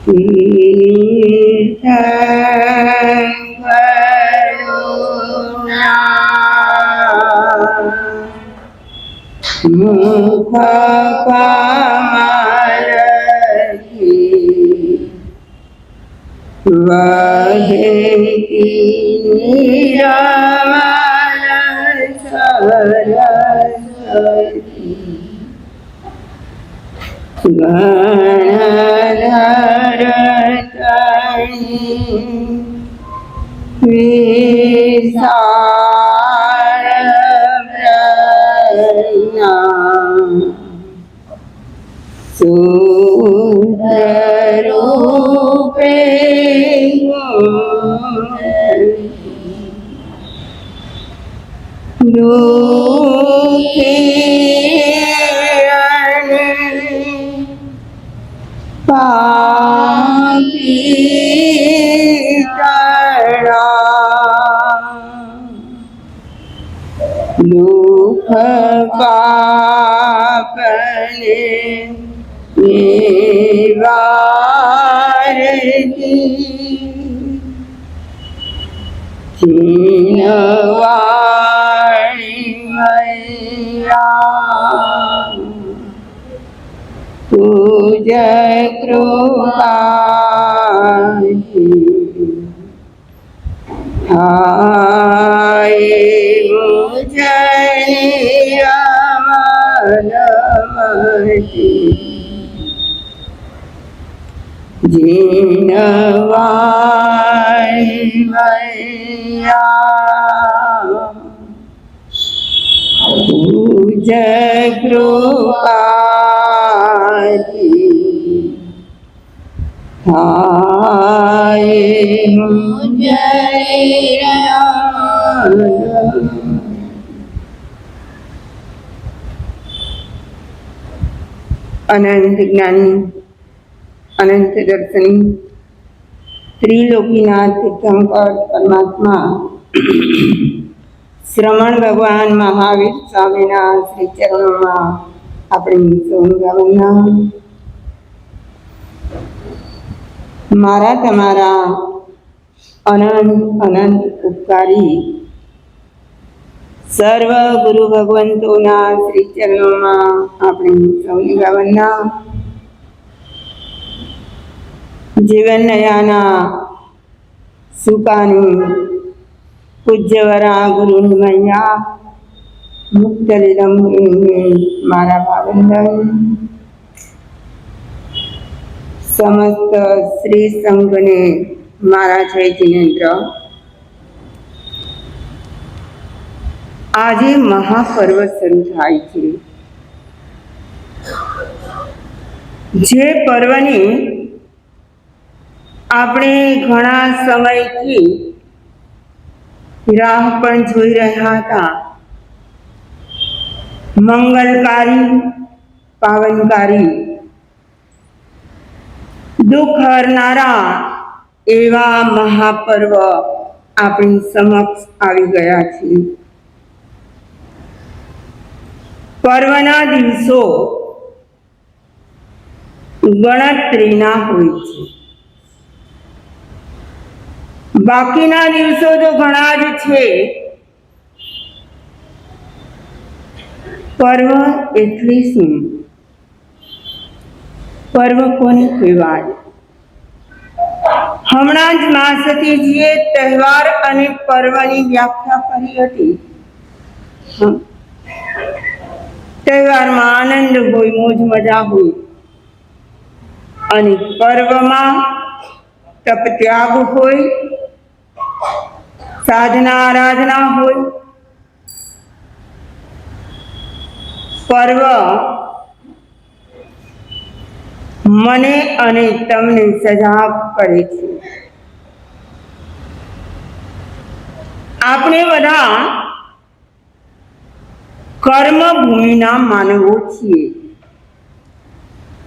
મુખ કમલ વહેતી રમણ સરસ્વતી ગણધર તણી વિશાળ બ્રહ્મા સુંદર રૂપે દુઃખ પાપને નિવારતી ચીનવાણી મૈયા તુજ કૃપાથી હાય મુજની રમણમતી જીનવાણી મૈયા તુજ કૃપાથી હાય મુજની અનંત જ્ઞાની અનંત દર્શની ત્રિલોકીનાથ તીર્થંકર પરમાત્મા શ્રમણ ભગવાન મહાવીર સ્વામીના શ્રી ચરણોમાં આપણી સૌની વંદના. મારા તમારા અનંત અનંત ઉપકારી સર્વ ગુરુ ભગવંતોના શ્રી ચરણોમાં આપણી સૌની વંદના. જીવન નયાના સુકાની પૂજ્યવરા ગુરુની મૈયા મુક્ત લીલમ મારા ભાવંદન. સમસ્ત શ્રી સંઘને મારા જય જિનેન્દ્ર. આજે મહાપર્વ શરૂ થાય છે, જે પર્વની આપણે ઘણા સમયથી રાહ પણ જોઈ રહ્યા હતા. મંગલકારી, પાવનકારી, દુઃખ હરનારા એવા મહાપર્વ આપણી સમક્ષ આવી ગયા છે. પર્વના દિવસો ગણતરીના હોય છે. બાકીના દિવસો તો ઘણા જ છે. પર્વ એટલે શું? પર્વ કોને કહેવાય? હમણાં જ મા સતીજીએ તહેવાર અને પર્વની વ્યાખ્યા કરી હતી. તહેવારમાં આનંદ હોય, મોજ મજા હોય, અને પર્વમાં તપ ત્યાગ હોય, સાધના આરાધના હોય. પર્વ મને અને તમને સજાગ કરે છે. આપણે બધા કર્મભૂમિના માનવો છીએ.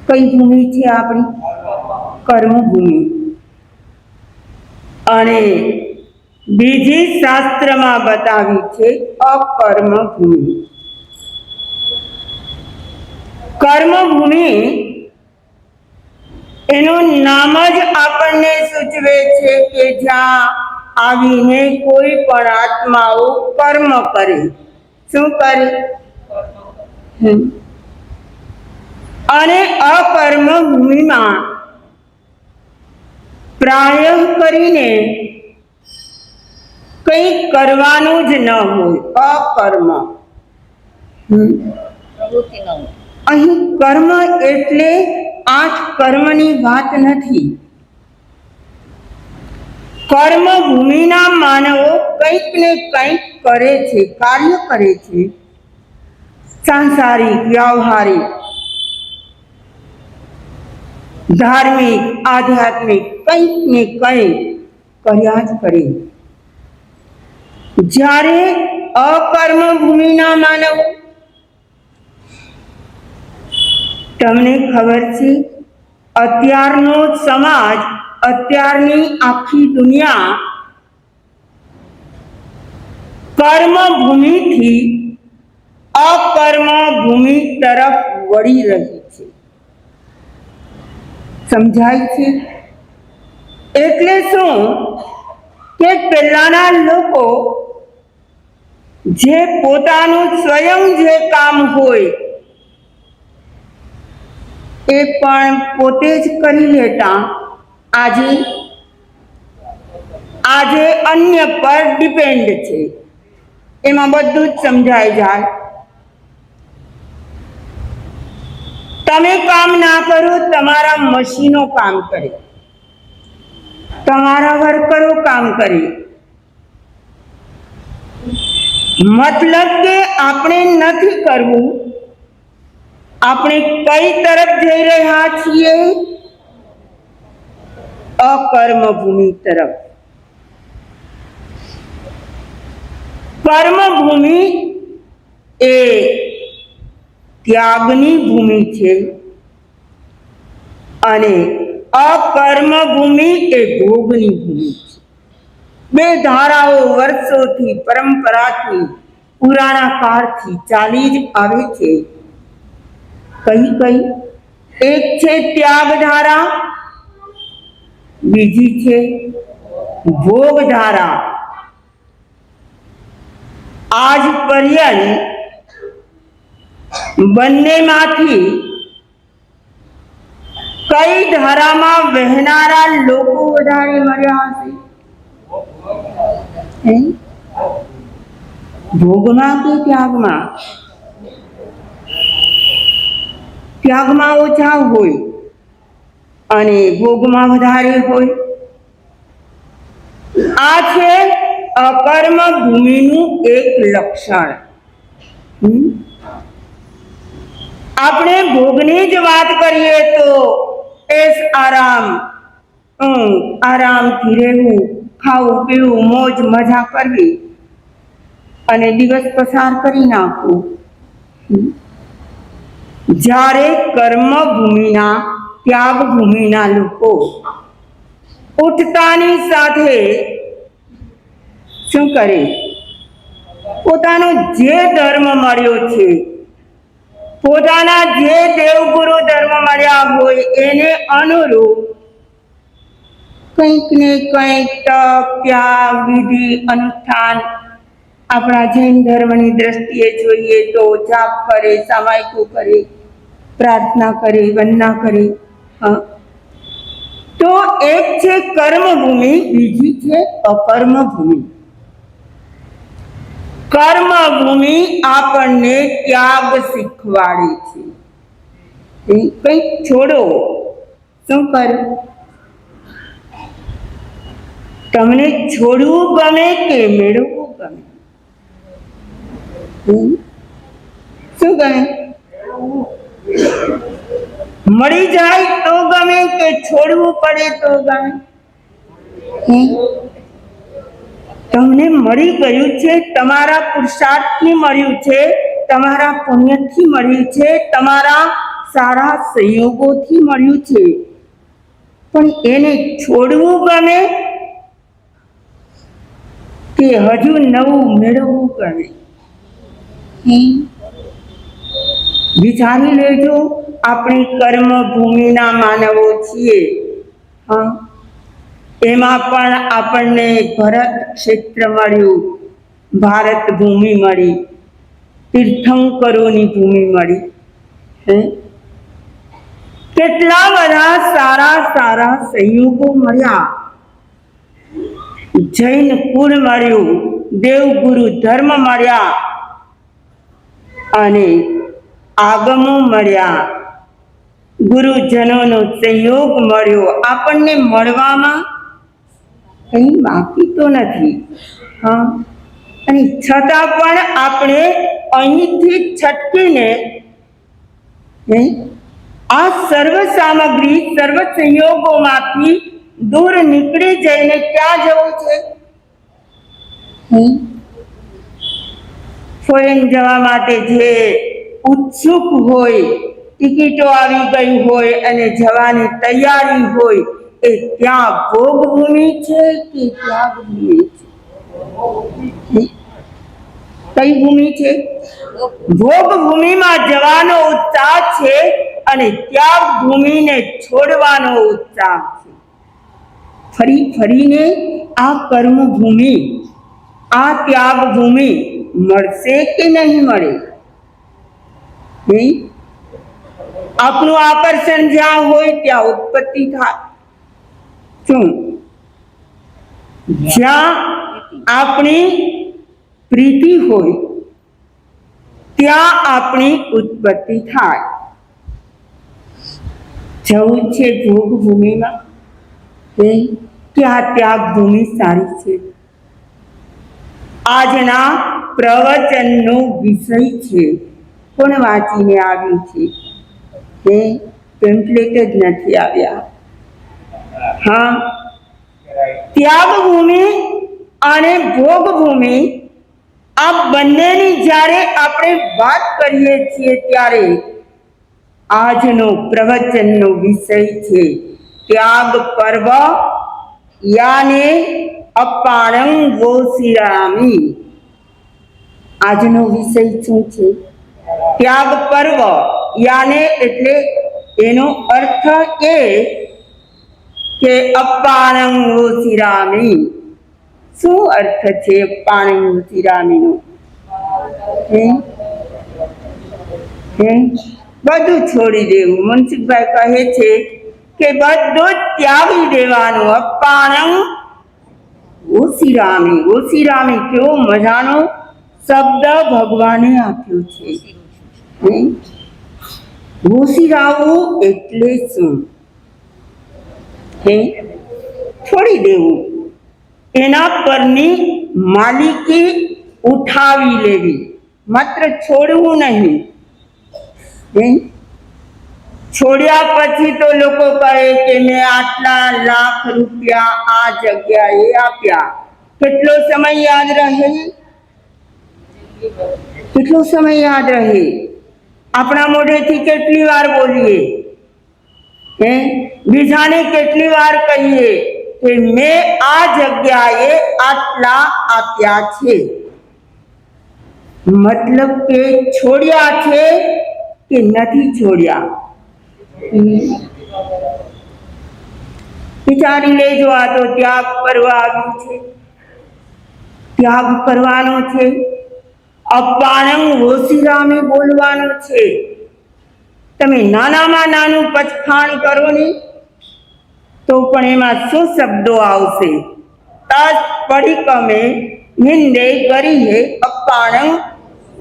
કઈ ભૂમિ છે આપણી? કર્મભૂમિ. અને બીજી શાસ્ત્રમાં બતાવી છે અકર્મભૂમિ. કર્મભૂમિ એનું નામ જ આપણને સૂચવે છે કે જ્યાં આવીને કોઈ પણ આત્માઓ કર્મ કરે. શું કરે? અને અકર્મ ભૂમિમાં પ્રાય કરીને કંઈ કરવાનું જ ન હોય. અકર્મ. અહીં કર્મ એટલે 8 કર્મની વાત નથી. કર્મ ભૂમિના માનવો કંઈક ને કંઈક કરે છે, કાર્ય કરે છે. સાંસારિક, વ્યવહારિક, ધાર્મિક, આધ્યાત્મિક કંઈક ને કંઈક કર્યા જ કરે. જ્યારે અકર્મ ભૂમિના માનવો, તમને ખબર છે અત્યારનો સમાજ, અત્યારની આખી દુનિયા કર્મ ભૂમિથી અકર્મ ભૂમિ તરફ વળી રહી છે. સમજાય છે? એટલે શું કે પહેલાના લોકો જે પોતાનું સ્વયં જે કામ હોય એ પણ પોતે જ કરી લેતા. આજે અન્ય પર ડિપેન્ડ છે. એમાં બધું જ સમજાઈ જાય. તમે કામ ના કરો, તમારા મશીનો કામ કરે, તમારા વર્કરો કામ કરે. મતલબ કે આપણે નથી કરવું, આપણે કઈ તરફ જઈ રહ્યા છીએ? અકર્મ ભૂમિ તરફ. કર્મ ભૂમિ એ ત્યાગની ભૂમિ છે અને અકર્મ ભૂમિ એ ભોગની ભૂમિ છે. બે ધારાઓ વર્ષોથી, પરંપરાથી, પુરાણા કાળથી ચાલી જ આવે છે. કઈ? એક છે ત્યાગ ધારા, બીજી છે ભોગ ધારા. આજ પર્યંત બંનેમાંથી કઈ ધારામાં વહેનારા લોકો વધારે મળ્યા હશે? ભોગમાં કે ત્યાગમાં? ત્યાગમાં ઓછા હોય અને ભોગમાં વધારે હોય. આ છે અકર્મ ભૂમિનું એક લક્ષણ. આપણે ભોગની જ વાત કરીએ તો આરામ, આરામથી રહેવું, ખાવું પીવું, મોજ મજા કરવી અને દિવસ પસાર કરી નાખવું. જ્યારે કર્મ ભૂમિના, ત્યાગ ભૂમિના લોકો ઉઠતાની સાથે શું કરે? પોતાનો જે ધર્મ મળ્યો છે, પોતાના જે દેવગુરુ ધર્મ મળ્યા હોય એને અનુરૂપ કંઈક ને કંઈક તપ, ત્યાગ, વિધિ, અનુષ્ઠાન, આપણા જૈન ધર્મની દ્રષ્ટિએ જોઈએ તો જાપ કરે, સામાયિકો કરે, પ્રાર્થના કરે, વંદના કરે. તો એક છે કર્મભૂમિ, બીજી છે અકર્મ ભૂમિ. કર્મ ભૂમિ આપણને ત્યાગ શીખવાડે છે. કંઈક છોડો. શું કરો? તમને છોડવું ગમે કે મેળવવું ગમે? શું ગમે? મળી જાય તો ગમે કે છોડવું પડે તો ગમે? તમને મળી ગયું છે, તમારા પુરુષાર્થથી મળ્યું છે, તમારા પુણ્યથી મળ્યું છે, તમારા સારા સંયોગોથી મળ્યું છે, પણ એને છોડવું ગમે કે હજુ નવું મેળવવું ગમે? વિચારી લેજો. આપણી કર્મભૂમિના માનવો છીએ. હા, એમાં પણ આપણને ભરત ક્ષેત્ર મળ્યું, ભારત ભૂમિ મળી, તીર્થંકરોની ભૂમિ મળી. કેટલા બધા સારા સારા સંયોગો મળ્યા. જૈન કુળ મળ્યું, દેવગુરુ ધર્મ મળ્યા અને આગમો મળ્યા, ગુરુજનોનો સંયોગ મળ્યો. આપણને મળવામાં કંઈ બાકી તો નથી. હા, અને છતાં પણ આપણે અહીંથી છટકીને આ સર્વ સામગ્રી, સર્વ સંયોગોમાંથી દૂર નીકળી જઈને ક્યાં જવું છે? ફોરેન જવા માટે જે ઉત્સુક હોય, ટિકિટો આવી ગઈ હોય અને જવાની તૈયારી હોય, એ ત્યાં ભોગભૂમિ છે કે ત્યાગ ભૂમિ છે? કઈ ભૂમિ છે? ભોગભૂમિમાં જવાનો ઉત્સાહ છે અને ત્યાગ ભૂમિને છોડવાનો ઉત્સાહ છે. ફરી ફરીને આ કર્મભૂમિ, આ ત્યાગ ભૂમિ મળશે કે નહીં મળે? આપણું આકર્ષણ જ્યાં હોય ત્યાં ઉત્પત્તિ થાય. શું? જ્યાં આપણી પ્રીતિ હોય ત્યાં આપણી ઉત્પત્તિ થાય. જવું છે ભોગભૂમિમાં કે આ ત્યાગ ભૂમિ સારી છે? આજના પ્રવચનનો વિષય છે. કોણ વાંચીને આવ્યું છે? પેમ્પલેટ જ નથી આવ્યા. હા, ત્યાગ ભૂમિ અને ભોગભૂમિ આ બંનેની જ્યારે આપણે વાત કરીએ છીએ ત્યારે આજનો પ્રવચનનો વિષય છે ત્યાગ પર્વ, યાને અપાણં ગોસિરામી. આજનો વિષય શું છે? ત્યાગ પર્વ. યાને એટલે એનો અર્થ એ કે અપાણં ગોસિરામી. શું અર્થ છે અપાણં ગોસિરામીનો? બધું છોડી દેવું. મનસુખભાઈ કહે છે કે બધું જ ત્યાગી દેવાનું. અપાણં ગોસિરામી. ગોસિરામી કેવો મજાનો શબ્દ ભગવાને આપ્યો છે. ગોસિરાવું એટલે શું? છોડી દેવું, એના પરની માલિકી ઉઠાવી લેવી, માત્ર છોડવું નહીં. છોડ્યા પછી તો લોકો કહે કે મેં આટલા લાખ રૂપિયા આ જગ્યાએ આપ્યા. કેટલો સમય યાદ રહે? કેટલો સમય યાદ રહે? આપણા મોઢેથી કેટલી વાર બોલીએ? બીજાને કેટલી વાર કહીએ કે મેં આ જગ્યાએ આટલા આપ્યા છે? મતલબ કે છોડ્યા છે કે નથી છોડ્યા? વિચારી લેજો. આ તો ત્યાગ પર્વ આવ્યું છે, ત્યાગ કરવાનો છે. અપાણં ગોસિરામી બોલવાનું છે. તમે નાનામાં નાનું પચખાણ કરો ને તો પણ એમાં શું શબ્દો આવશે? તસ પડીકમે નિંદે કરી હે અપાણં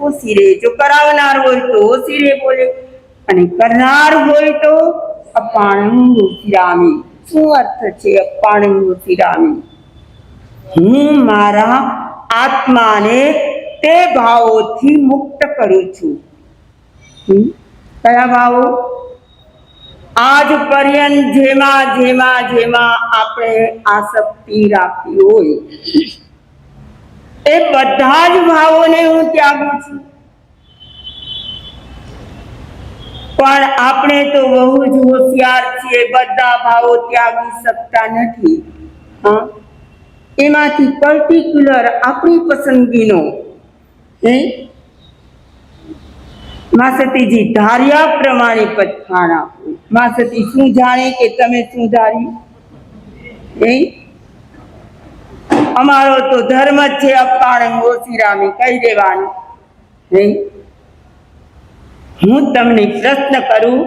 ઓસિરે. જો કરાવનાર હોય તો ઓસિરે બોલે અને કરનાર હોય તો અપાણં ગોસિરામી. શું અર્થ છે અપાણં ગોસિરામી? હું મારા આત્માને તે ભાવોથી મુક્ત કરું છું. કયા ભાવો? આજ પર્યંત જેમાં આપણે આસક્તિ રાખી હોય એ બધા જ ભાવોને હું ત્યાગું છું. પણ આપણે તો બહુ જ હોશિયાર છીએ, બધા ભાવો ત્યાગી શકતા નથી. એમાંથી પર્ટિક્યુલર આપણી પસંદગીનો માં સતીજી ધાર્યા પ્રમાણે પતખાણ આપો. માં સતી શું જાણે કે તમે શું ધાર્યું? અમારો તો ધર્મ જ છે અપાણ ઓશિરામે કહી દેવાનું. હું તમને પ્રશ્ન કરું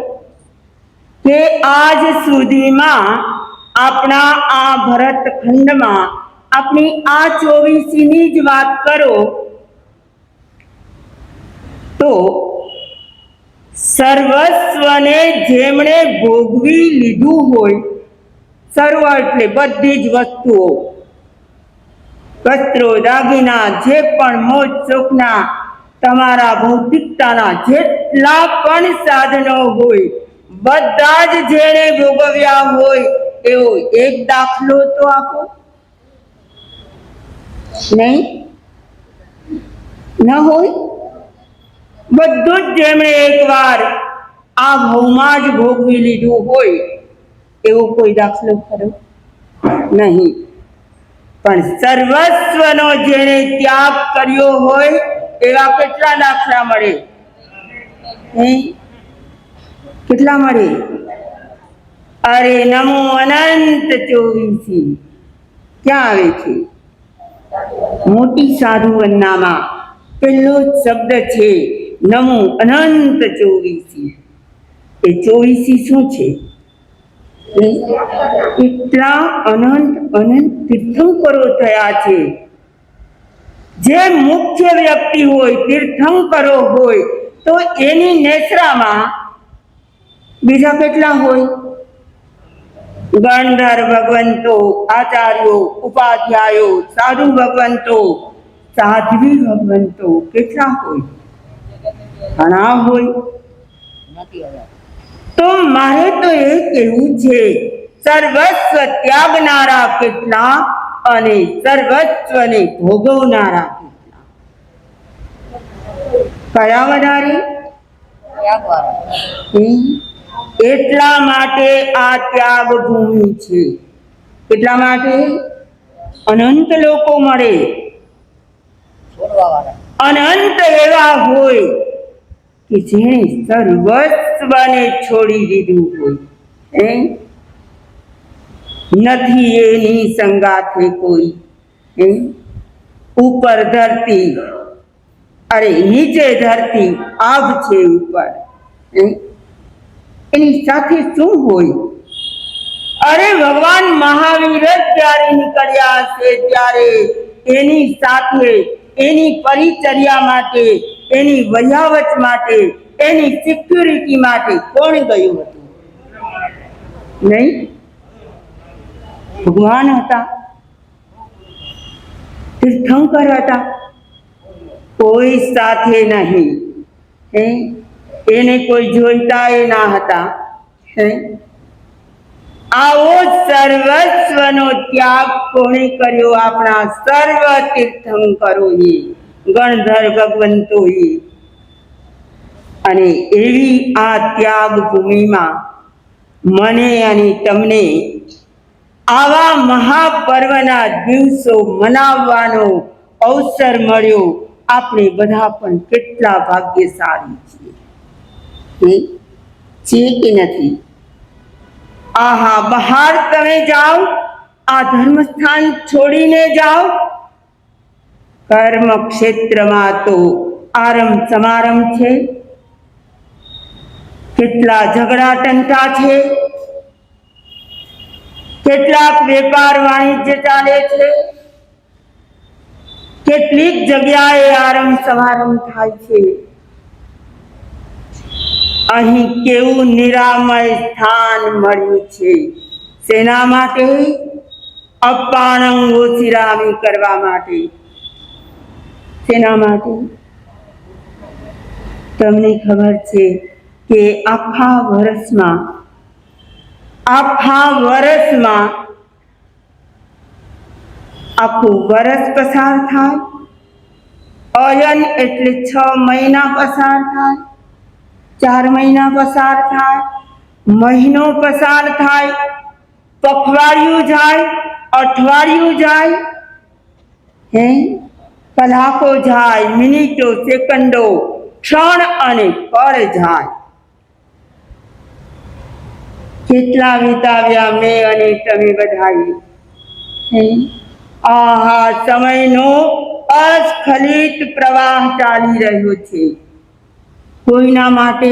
કે આજ સુધીમાં આપણા આ ભરતખંડમાં આપણી આ 24ની જ વાત કરો તો સર્વસ્વને જેમણે ભોગવી લીધું હોય, સર્વ એટલે બધી જ વસ્તુઓ, વસ્ત્રો દાગીના જે પણ મોજ શોખના તમારા ભૌતિકતાના જેટલા પણ સાધનો હોય બધા જ જેણે ભોગવ્યા હોય એવો એક દાખલો તો આપો. નહીં ન હોય? બધું જ જેમણે એકવાર આ ભવમાં જ ભોગવી લીધું હોય એવો કોઈ દાખલો ખરો? નહીં. પણ સર્વસ્વનો જેણે ત્યાગ કર્યો હોય એવા કેટલા દાખલા મળે? કેટલા મળે? અરે નમો અનંત 24 ક્યાં આવે છે? મોટી સાધુ વંદનામાં પહેલો જ શબ્દ છે નમો અનંત 24. એ 24 શું છે? એટલા અનંત અનંત તીર્થંકરો થયા છે. જે મુખ્ય વ્યક્તિ હોય, તીર્થંકરો હોય, તો એની નેત્રામાં બીજા કેટલા હોય? ગણધર ભગવંતો, આચાર્યો, ઉપાધ્યાયો, સાધુ ભગવંતો, સાધ્વી ભગવંતો કેટલા હોય? ઘણા હોય. તો મારે તો એ કહેવું છે સર્વસ્વ ત્યાગનારા કેટલા અને સર્વસ્વને ભોગવનારા કેટલા? કયા વધારે? એટલા માટે આ ત્યાગ ભૂમિ છે. એટલા માટે અનંત લોકો મળે, અનંત એવા હોય કે જેણે સર્વસ્વને છોડી દીધું હોય. નથી એની સંગાથે કોઈ. ઉપર ધરતી, અરે નીચે ધરતી, આગ છે ઉપર, એની સાથે શું હોય? અરે ભગવાન મહાવીર જ જ્યારે નીકળ્યા હશે ત્યારે એની સાથે, એની પરિચર્યા માટે, એની વયાવટ માટે, એની સિક્યુરિટી માટે કોણ ગયું હતું? નહીં? ભગવાન હતા, તીર્થંકર હતા, કોઈ સાથે નહીં. એને કોઈ જોઈતા એ ના હતા. આવો સર્વસ્વનો ત્યાગ કોણે કર્યો? આપણા સર્વ તીર્થંકરોએ, ગણધર ભગવંતોએ. અને એવી આ ત્યાગ ભૂમિમાં મને અને તમને આવા મહાપર્વના દિવસો મનાવવાનો અવસર મળ્યો. આપણે બધા પણ કેટલા ભાગ્યશાળી છીએ કે નથી? આહા, બહાર તમે જાઓ, આ ધર્મસ્થાન છોડીને જાઓ, કર્મ ક્ષેત્રમાં તો આરંભ સમારંભ છે, કેટલા ઝઘડા ટંટા છે, કેટલાક વેપાર વાણિજ્ય ચાલે છે, કેટલીક જગ્યાએ આરંભ સમારંભ થાય છે. અહીં કેવું નિરામય સ્થાન મળ્યું છે. શેના માટે? અપાણંગ ઓશિરામી કરવા માટે. શેના માટે? તમને ખબર છે કે આખા વર્ષમાં આખું વર્ષ પસાર થાય, અયન એટલે 6 મહિના પસાર થાય, 4 મહિના પસાર થાય, મહિનો પસાર થાય, પખવાડિયું જાય, અઠવાડિયું જાય, કલાકો જાય, મિનિટો, સેકન્ડો, ક્ષણ અને પળ જાય. કેટલા વિતાવ્યા મેં અને તમે બધાએ. આહા, સમયનો અસ્ખલિત પ્રવાહ ચાલી રહ્યો છે. કોઈના માટે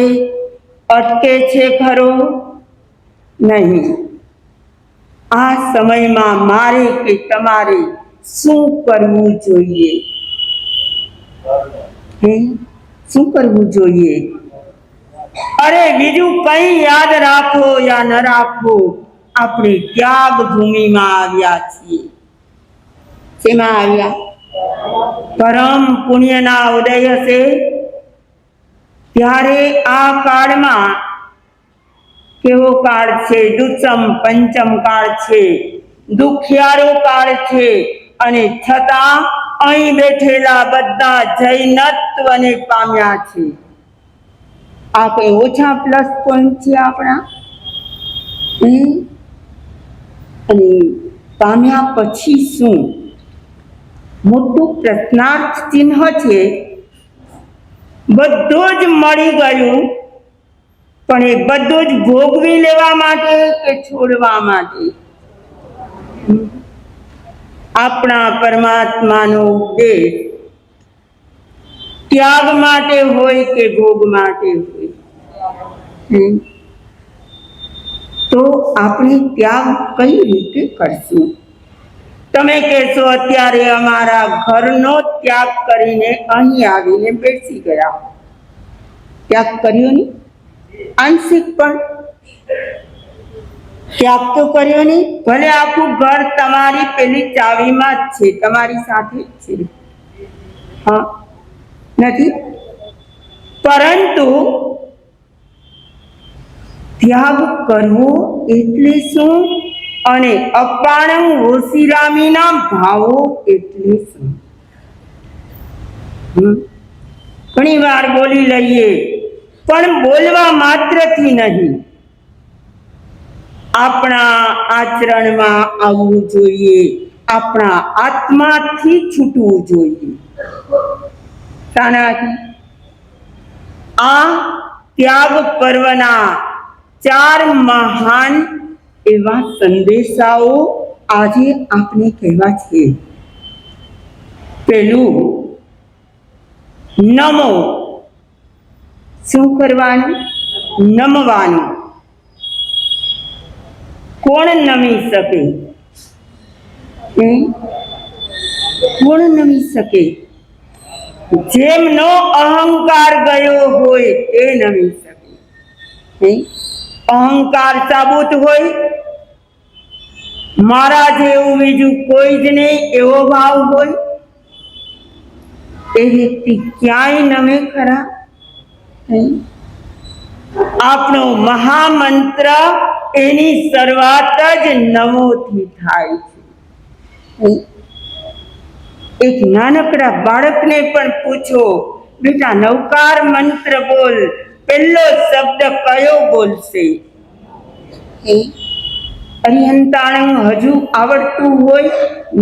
અટકે છે ખરો? નહીં. આ સમયમાં મારે કે તમારે શું કરવું જોઈએ? શું કરવું જોઈએ? અરે, બીજું કઈ યાદ રાખો યા ન રાખો, આપણે ત્યાગ ભૂમિમાં આવ્યા છીએ. શેમાં આવ્યા? પરમ પુણ્યના ઉદય હશે ત્યારે આ કાળમાં, કેવો કાળ છે? દુષ્મ પંચમ કાળ છે, દુખિયારો કાળ છે, અને છતાં અહીં બેઠેલા બધા જૈનત્વને પામ્યા છે. આ કઈ ઓછા પ્લસ પોઈન્ટ છે આપણા? અને પામ્યા પછી શું? મોટું પ્રશ્નાર્થ ચિહ્ન છે. બધું જ મળી ગયું, પણ એ બધું જ ભોગવી લેવા માટે કે છોડવા માટે? આપણા પરમાત્માનો ઉદ્દેશ ત્યાગ માટે હોય કે ભોગ માટે હોય? તો આપણે ત્યાગ કઈ રીતે કરશું? તમે કહેશો, અત્યારે અમારા ઘરનો ત્યાગ કરીને અહીં આવીને બેસી ગયા. ત્યાગ કર્યો નહીં? આંશિક પણ ત્યાગ તો કર્યો નહીં. ભલે આખું ઘર તમારી પેલી ચાવીમાં જ છે, તમારી સાથે જ છે, હા, નથી, પરંતુ ત્યાગ કરવો એટલે શું? અને અપાણં હોશિરામીના ભાવો એટલે શું? ઘણી વાર બોલી લઈએ, પણ બોલવા માત્રથી નહીં, આપણા આચરણમાં આવવું જોઈએ, આપણા આત્માથી છૂટવું જોઈએ. શાનાથી? આ ત્યાગ પર્વના 4 મહાન એવા સંદેશાઓ આજે આપણે કહેવા છે. પેલું, નમો. શું કરવાનું? નમવાનું. કોણ નમી શકે? કોણ નમી શકે? જેમનો અહંકાર ગયો હોય તે નમી શકે. અહંકાર સાબુત હોય, મારા જેવું બીજું કોઈ જ નહીં એવો ભાવ હોય, એ વ્યક્તિ ક્યાંય નમે ખરા? આપણો મહામંત્ર એની શરૂઆત જ નમોથી થાય છે. એક નાનકડા બાળકને પણ પૂછો, બેટા નવકાર મંત્ર બોલ, પહેલો શબ્દ કયો બોલશે? અરિહંતાણું હજુ આવડતું હોય,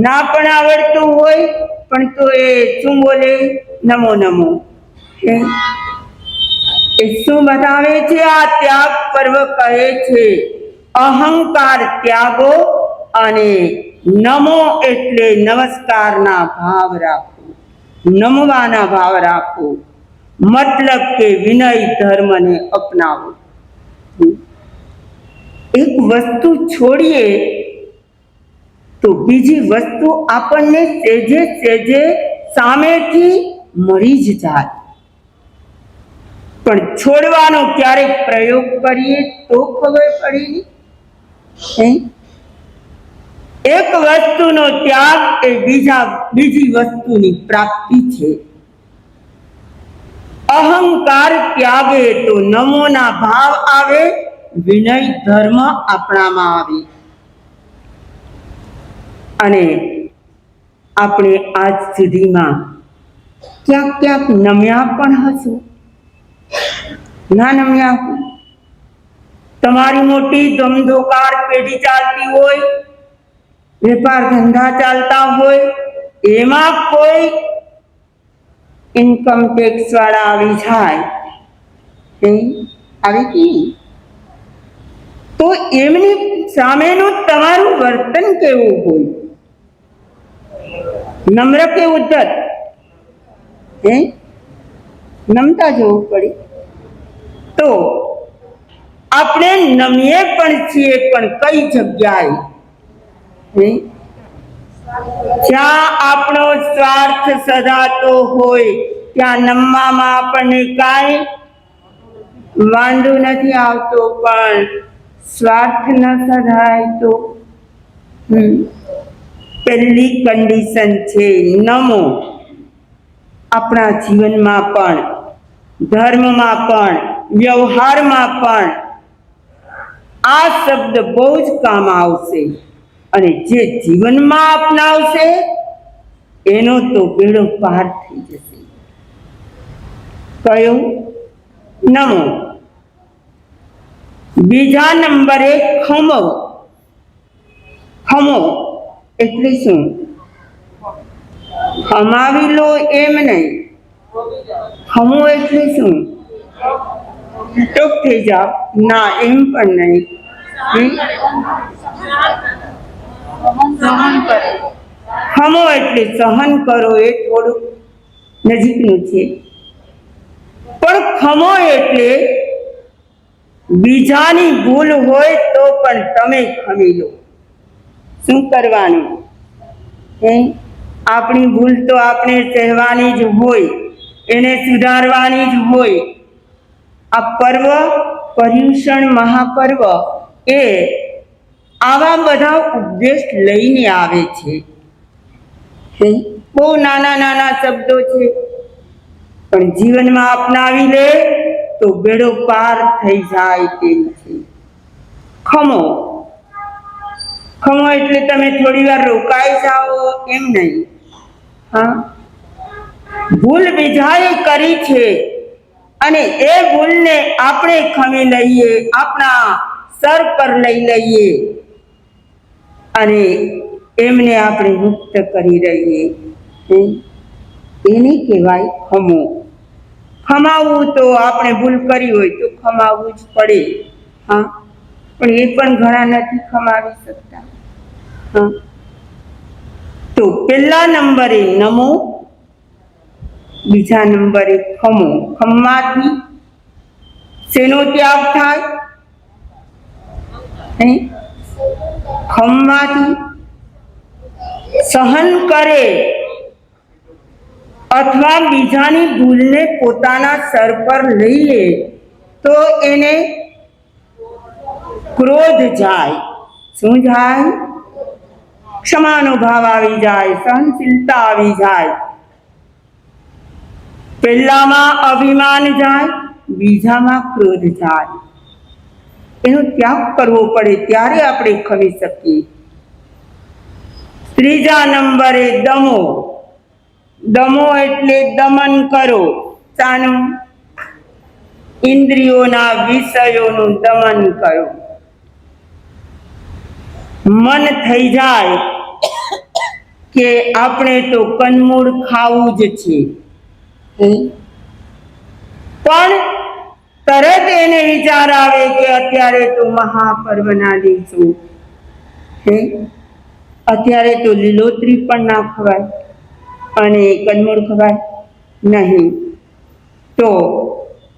ના પણ આવડતું હોય, પણ તો એ શું બોલે? નમો નમો. એ શું બતાવે છે? આ ત્યાગ પર્વ કહે છે અહંકાર ત્યાગો અને નમો એટલે નમસ્કારના ભાવ રાખો, નમવાના ભાવ રાખો. મતલબ કે વિનય ધર્મને અપનાવો. એક વસ્તુ છોડીએ તો બીજી વસ્તુ આપણને સેજે સેજે સામેથી મળી જ જાય, પણ છોડવાનો ક્યારેક પ્રયોગ કરીએ તો ખબર પડી. એક વસ્તુનો ત્યાગ એ બીજી વસ્તુની પ્રાપ્તિ છે. અહંકાર ત્યાગે તો નમોના ભાવ આવે, વિનય ધર્મ આપણામાં આવે. અને આપણે આજ સુધીમાં ક્યાંક ક્યાંક નમ્યા પણ હશું, ના નમ્યા? તમારી મોટી ધમધોકાર પેઢી ચાલતી હોય, વેપાર ધંધા ચાલતા હોય, એમાં કોઈ ઇન્કમ ટેક્સ વાળા આવી જાય, આવે કે નહીં? તો એમની સામેનું તમારું વર્તન કેવું હોય? નમ્ર કે ઉદ્ધત? નમતા જવું પડે. તો આપણે નમીએ પણ છીએ, પણ કઈ જગ્યાએ? જ્યાં આપણો સ્વાર્થ સધાતો હોય ત્યાં નમવામાં આપણને કાંઈ વાંધો નથી આવતો, પણ સ્વાર્થ ન સધાય તો પહેલી કન્ડિશન છે નમો. આપણા જીવનમાં પણ, ધર્મમાં પણ, વ્યવહારમાં પણ આ શબ્દ બહુ જ કામ આવશે, અને જે જીવનમાં અપનાવશે એનો તો બેડો પાર થઈ જશે. કયો? નમો. બીજા નંબરે ખમો. ખમો એટલે શું? ખમાવી લો એમ નહીં. ખમો એટલે શું? ટોક થઈ જાઓ? ના, એમ પણ નહીં. ખમો એટલે સહન કરો, એ થોડુંક નજીકનું છે. પણ ખમો એટલે બીજાની ભૂલ હોય તો પણ તમે ખમી લો. શું કરવાનું? આપણી ભૂલ તો આપણે સહેવાની જ હોય, એને સુધારવાની જ હોય. આ પર્વ, પર્યુષણ મહાપર્વ, એ આવા બધા ઉપદેશ લઈને આવે છે. બહુ નાના નાના શબ્દો છે, પણ જીવનમાં અપનાવી લે તો બેડો પાર થઈ જાય તેમ છે. ખમો. ખમો એટલે તમે થોડી વાર રોકાઈ જાઓ એમ નહીં. ભૂલ બીજાએ કરી છે અને એ ભૂલને આપણે ખમી લઈએ, આપણા સર પર લઈ લઈએ અને એમને આપણે મુક્ત કરી રહીએ, એને કહેવાય ખમો. ખમાવવું તો આપણે ભૂલ કરી હોય તો ખમાવવું જ પડે. પણ એ પણ ઘણા નથી ખમાવી શકતા. તો પહેલા નંબરે નમો, બીજા નંબરે ખમો. ખમવાથી શેનો ત્યાગ થાય? ખમવાથી સહન કરે અથવા બીજાની ભૂલને પોતાના સર પર લઈ લે તો એને ક્રોધ જાય. શું જાય? ક્ષમાનો ભાવ આવી જાય, સહનશીલતા આવી જાય. પહેલામાં અભિમાન જાય, બીજામાં ક્રોધ જાય. એનો ત્યાગ કરવો પડે ત્યારે આપણે ખમી શકીએ. ત્રીજા નંબરે દમો. દમો એટલે દમન કરો. શાનું? ઇન્દ્રિયોના વિષયોનું દમન કરો. મન થઈ જાય કે આપણે તો કંદમૂળ ખાવું જ છે, પણ તરત એને વિચાર આવે કે અત્યારે તો મહાપર્વના દિવસો, અત્યારે તો લીલોતરી પણ ના ખવાય અને કંદમૂળ ખવાય નહીં. તો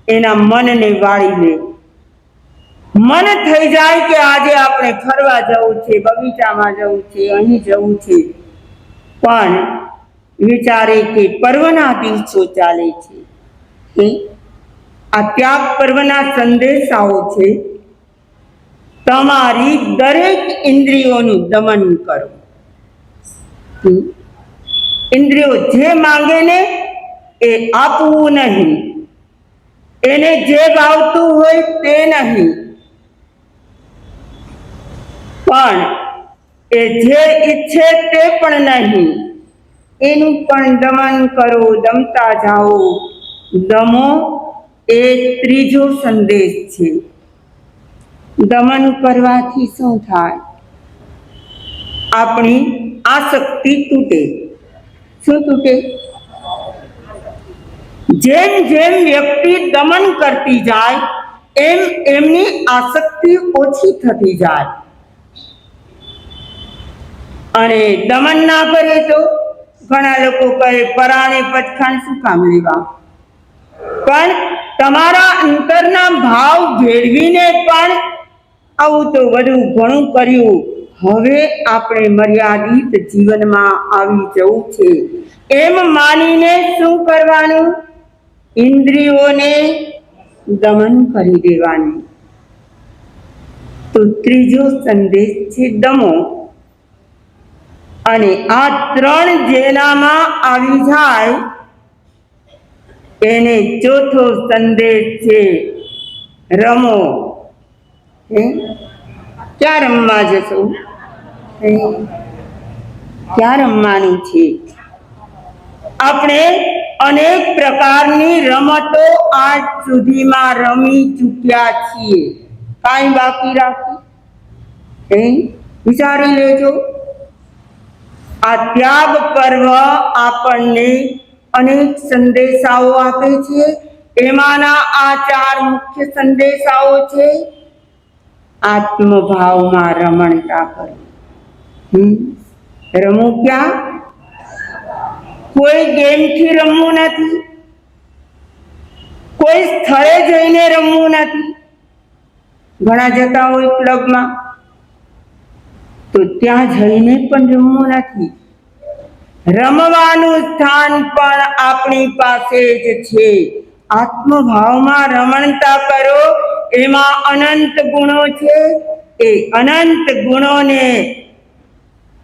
એના મનને વાળી લે. મન થઈ જાય કે આજે આપણે ફરવા જવું છે, બગીચામાં જવું છે, અહીં જવું છે, પણ વિચારે કે પર્વના દિવસો ચાલે છે. આ ત્યાગ પર્વના સંદેશાઓ છે. તમારી દરેક ઇન્દ્રિયોનું દમન કરો. ઇન્દ્રિયો જે માંગે ને એ આપવું નહીં, એને જે ભાવતું હોય તે નહીં, પણ એ જે ઈચ્છે તે પણ નહીં, એનું પણ દમન કરો. દમતા જાઓ. દમો એ ત્રીજો સંદેશ છે. દમન કરવાથી શું થાય? આપણી આસક્તિ તૂટે. શું તૂટે? જેમ જેમ વ્યક્તિ દમન કરતી જાય એમ એમની આસક્તિ ઓછી થતી જાય. અને દમન ના કરે તો ઘણા લોકો કહે પરાણે પચખાણ શું કામ લેવા, પણ તમારા અંતરના ભાવ ભેળવીને પણ આવું તો બધું ઘણું કર્યું, હવે આપણે મર્યાદિત જીવનમાં આવી જવું છે એમ માનીને શું કરવાનું? ઇન્દ્રિયોને દમન કરી દેવાનું. તો ત્રીજો સંદેશ છે દમો. અને આ ત્રણ જેનામાં આવી જાય એને ચોથો સંદેશ છે રમો. ક્યાં રમવા જશો? ક્યાં રમવાનું છે? આપણે અનેક પ્રકારની રમતો આજ સુધીમાં રમી ચૂક્યા છીએ. કાંઈ બાકી રાખી? વિચારી લેજો. આ ત્યાગ પર્વ આપણને અનેક સંદેશાઓ આપે છે. એમાંના આ 4 મુખ્ય સંદેશાઓ છે. આત્મભાવમાં રમણતા કરવી. રમવું ક્યાં? કોઈ ગેમથી રમવું નથી, કોઈ સ્થળે જઈને રમવું નથી. ઘણા જતા હોય ક્લબમાં તો ત્યાં જઈને પણ રમવું નથી. રમવાનું સ્થાન પણ આપણી પાસે જ છે. આત્મભાવમાં રમણતા કરો. એમાં અનંત ગુણો છે. એ અનંત ગુણોને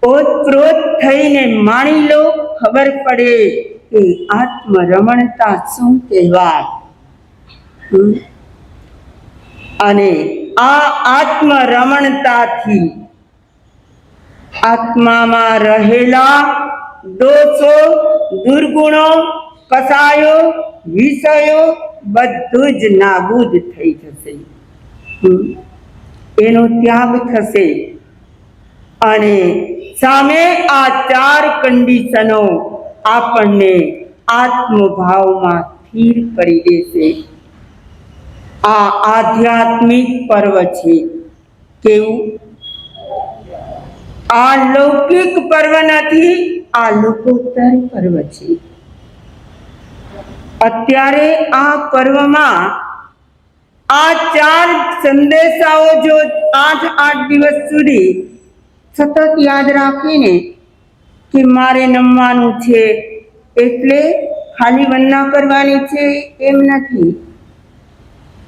ઓતપ્રોત થઈને માણી લો, ખબર પડે કે આત્મરમણતા શું કહેવાય. અને આ આત્મરમણતાથી આત્મામાં રહેલા દોષો, દુર્ગુણો, કસાયો, વિષયો બધું જ નાબૂદ થઈ જશે. એનો ત્યાગ થશે. અને સામે આ 4 કન્ડિશનો આપણને આત્મભાવમાં સ્થિર કરી દેશે. આ આધ્યાત્મિક પર્વ છે. કેવું? આ લૌકિક પર્વ નથી, આ લોકોત્તર પર્વ છે. અત્યારે આ પર્વમાં આ 4 સંદેશાઓ જો 8 દિવસ સુધી સતત યાદ રાખીને કે મારે નમવાનું છે એટલે ખાલી વંદના કરવાની છે એમ નથી.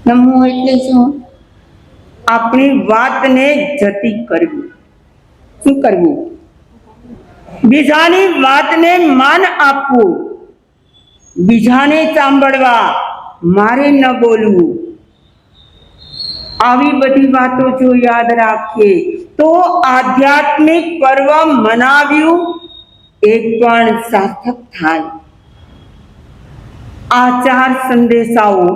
નમવું એટલે શું? આપણી વાતને જતી કરવી. શું કરવું? બીજાની વાતને માન આપવું, બીજાને સાંભળવા, મારે ન બોલવું. આવી બધી વાતો જો યાદ રાખીએ તો આધ્યાત્મિક પર્વ મનાવ્યું એ પણ સાર્થક થાય. આ 4 સંદેશાઓ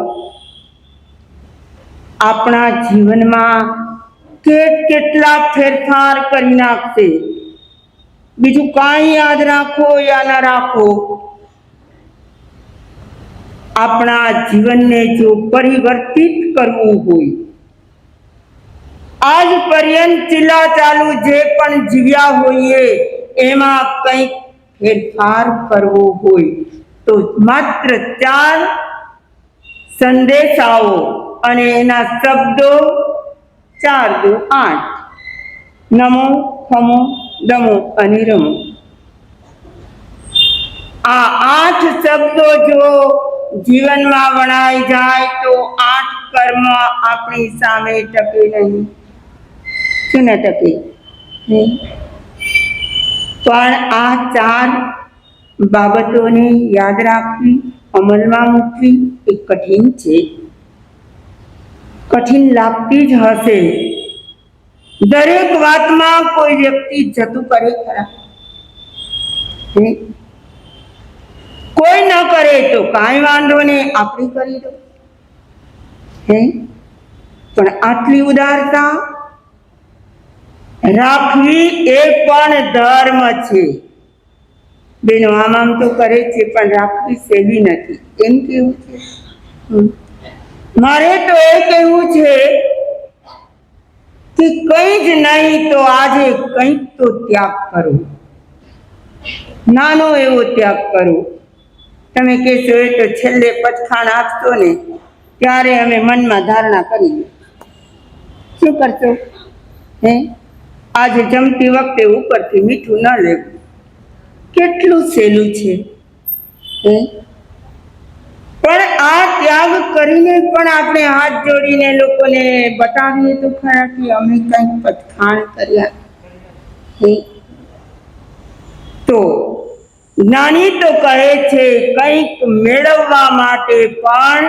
આપણા જીવનમાં કેટલા ફેરફાર કરી નાખશે. બીજું કાંઈ યાદ રાખો યા ન રાખો, આપણા જીવનને જો પરિવર્તિત કરવું હોય, આજ પર્યંત ચીલા ચાલુ જે પણ જીવ્યા હોઈએ એમાં કંઈક ફેરફાર કરવો હોય તો માત્ર 4 સંદેશાઓ અને એના શબ્દો 4 દુ 8. નમો, ખમો, દમો અને રમો. આ 8 શબ્દો જો જીવનમાં વણાઈ જાય તો 8 કર્મ આપણી સામે ટકે નહીં. શું ન ટકે? પણ આ 4 બાબતોને યાદ રાખવી, અમલમાં મૂકવી એ કઠિન છે. કઠિન લાગતી જ હશે. દરેક વાતમાં કોઈ વ્યક્તિ જતું કરે ખરા? કોઈ ન કરે તો કાંઈ વાંધો નહીં, આપણે કરી દો. પણ આટલી ઉદારતા રાખવી એ પણ ધર્મ છે. બેનો આમ તો કરે છે પણ રાખવી સહેલી નથી, એમ કેવું છે. મારે તો એ કહેવું છે કે કંઈ જ નહીં તો આજે કંઈક તો ત્યાગ કરો, નાનો એવો ત્યાગ કરો. તમે કહેશો એ તો છેલ્લે પતખાણ આપશો ને ત્યારે અમે મનમાં ધારણા કરીએ. શું કરશો? આજે જમતી વખતે ઉપરથી મીઠું ન લેવું, કેટલું સહેલું છે. પણ આ ત્યાગ કરીને પણ આપણે હાથ જોડીને લોકોને બતાવીએ તો ખરા કે અમે કંઈક પતખાણ કર્યા. તો જ્ઞાની તો કહે છે કંઈક મેળવવા માટે પણ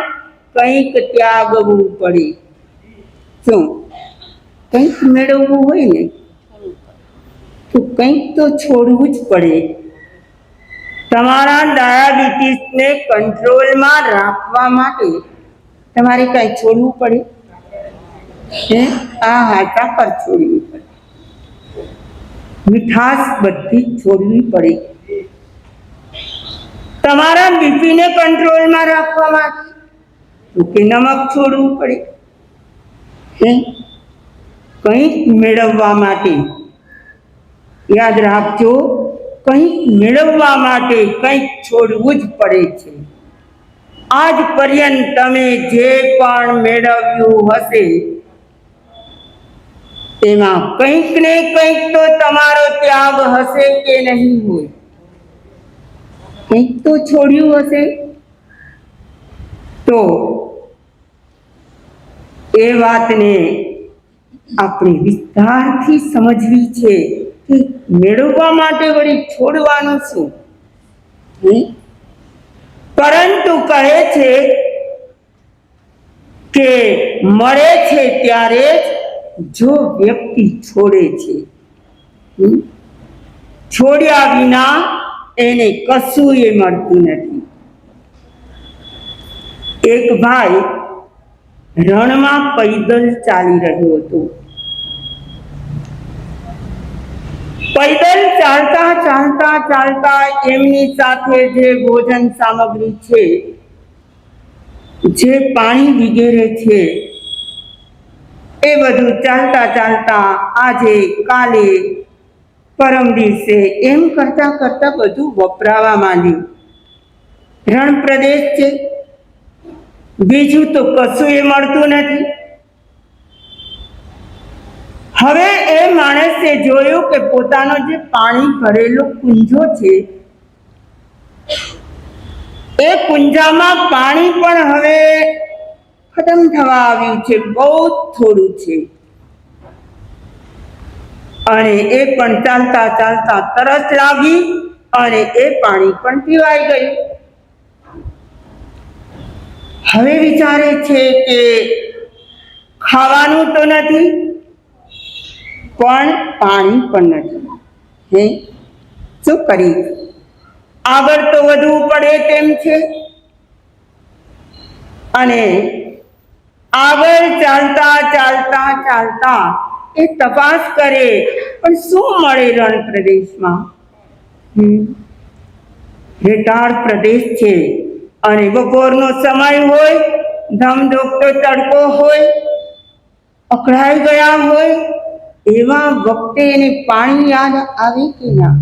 કંઈક ત્યાગવું પડે. શું? કંઈક મેળવવું હોય ને તો કંઈક તો છોડવું જ પડે. તમારા ડાયાબિટીસને કંટ્રોલમાં રાખવા માટે તમારે કંઈ છોડવું પડે. આ સાકર છોડવી પડે, મીઠાશ બધી છોડવી પડે. તમારા બીપીને કંટ્રોલમાં રાખવા માટે તો કે નમક છોડવું પડે. કંઈક મેળવવા માટે યાદ રાખજો, કંઈક મેળવવા માટે કંઈક છોડવું જ પડે છે. આજ પર્યંત તમે જે પણ મેળવ્યું હશે તેમાં કંઈક ને કંઈક તો તમારો ત્યાગ હશે કે નહીં હોય, કંઈક તો છોડ્યું હશે. તો એ વાતને આપણે વિસ્તારથી સમજવી છે કે મેળવવા માટે વળી છોડવાનું શું. પરંતુ કહે છે કે મળે છે ત્યારે જ જો વ્યક્તિ છોડે છે, છોડ્યા વિના એને કશું એ મળતું નથી. એક ભાઈ રણમાં પૈદલ ચાલી રહ્યો હતો. પૈદલ ચાલતા ચાલતા ચાલતા એમની સાથે જે ભોજન સામગ્રી છે, જે પાણી વગેરે છે, એ બધું ચાલતા ચાલતા આજે કાલે પરમ દિવસે એમ કરતા કરતા બધું વપરાવા માંડ્યું. રણ પ્રદેશ છે, બીજું તો કશું એ મળતું નથી. હવે એ માણસે જોયું કે પોતાનો જે પાણી ભરેલો કુંજો છે એ કુંજામાં પાણી પણ હવે ખતમ થવા આવ્યું છે, બહુ થોડું છે. અને એ પણ ચાલતા ચાલતા તરસ લાગી અને એ પાણી પણ પીવાઈ ગયું. હવે વિચારે છે કે ખાવાનું તો નથી પણ પાણી પણ નથી, શું કરી? આગળ તો વધવું પડે તેમ છે. અને આગળ ચાલતા ચાલતા ચાલતા એ તપાસ કરે પણ શું મળે રણ પ્રદેશમાં? રેતાળ પ્રદેશ છે અને બપોરનો સમય હોય, ધમધોકતો તડકો હોય, અકળાઈ ગયા હોય, એવા વખતે એને પાણી યાદ આવે કે ના?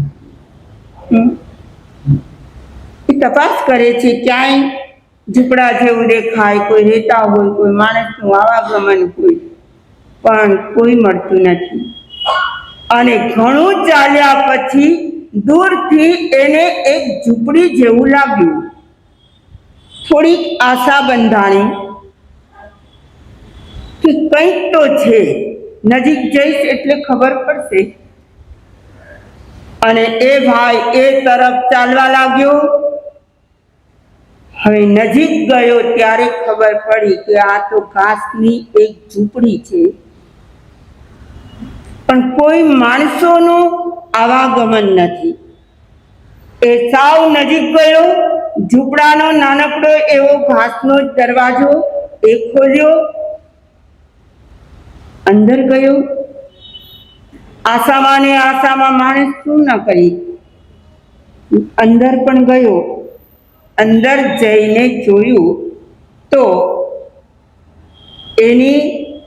એ તપાસ કરે છે, ક્યાંય ઝૂંપડા જેવું દેખાય, કોઈ રહેતા હોય, કોઈ માણસનું આવાગમન હોય, પણ કોઈ મળતું નથી. અને ઘણું ચાલ્યા પછી દૂરથી એને એક ઝૂંપડી જેવું લાગ્યું. થોડીક આશા બંધાણી કે કંઈક તો છે, નજીક જઈશ એટલે ખબર પડશે. અને એ ભાઈ એ તરફ ચાલવા લાગ્યો. હવે નજીક ગયો ત્યારે ખબર પડી કે આ તો ઘાસની એક ઝૂંપડી છે, પણ કોઈ માણસોનું આવાગમન નથી. એ સાવ નજીક ગયો, ઝૂંપડાનો નાનકડો એવો ઘાસનો દરવાજો એ ખોલ્યો, અંદર ગયો. આશામાં ને આશામાં માણસ શું ન કરી, અંદર પણ ગયો. અંદર જઈને જોયું તો એની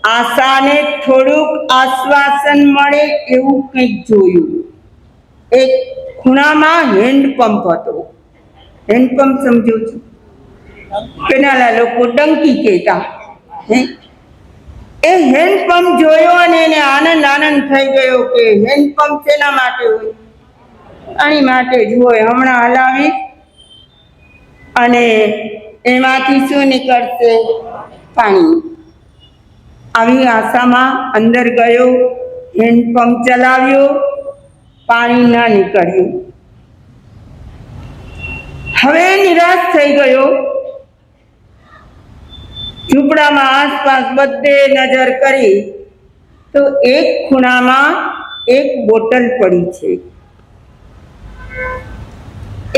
આશાને થોડુંક આશ્વાસન મળે એવું કંઈક જોયું. એક ખૂણામાં હેન્ડપંપ હતો. હેન્ડપંપ સમજો છો? પેલા લોકો ડંકી કહેતા. એ હેન્ડપંપ જોયો અને એને આનંદ થઈ ગયો કે હેન્ડપંપ શેના માટે હોય? પાણી માટે જ હોય. હમણાં હલાવી અને એમાંથી શું નીકળશે? પાણી. આવી આશામાં અંદર ગયો, હેન્ડપંપ ચલાવ્યો, પાણી ન નીકળ્યું. હવે નિરાશ થઈ ગયો. ઝૂંપડામાં આસપાસ બધે નજર કરી તો એક ખૂણામાં એક બોટલ પડી છે.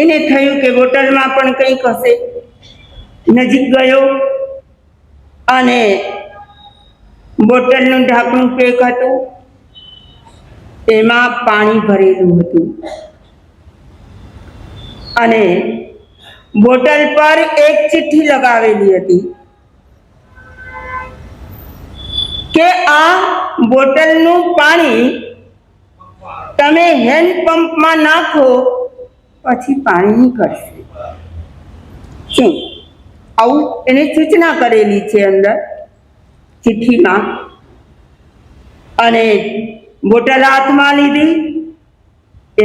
એને થયું કે બોટલમાં પણ કંઈક હશે. નજીક ગયો અને બોટલનું ઢાંકણું પેક હતું. એમાં પાણી ભરેલું હતું અને બોટલ પર એક ચિઠ્ઠી લગાવેલી હતી કે આ બોટલનું પાણી તમે હેન્ડપંપમાં નાખો પછી પાણી નીકળશે. શું આવું એને સૂચના કરેલી છે અંદર ચિઠ્ઠીમાં? અને બોટલ હાથમાં લીધી.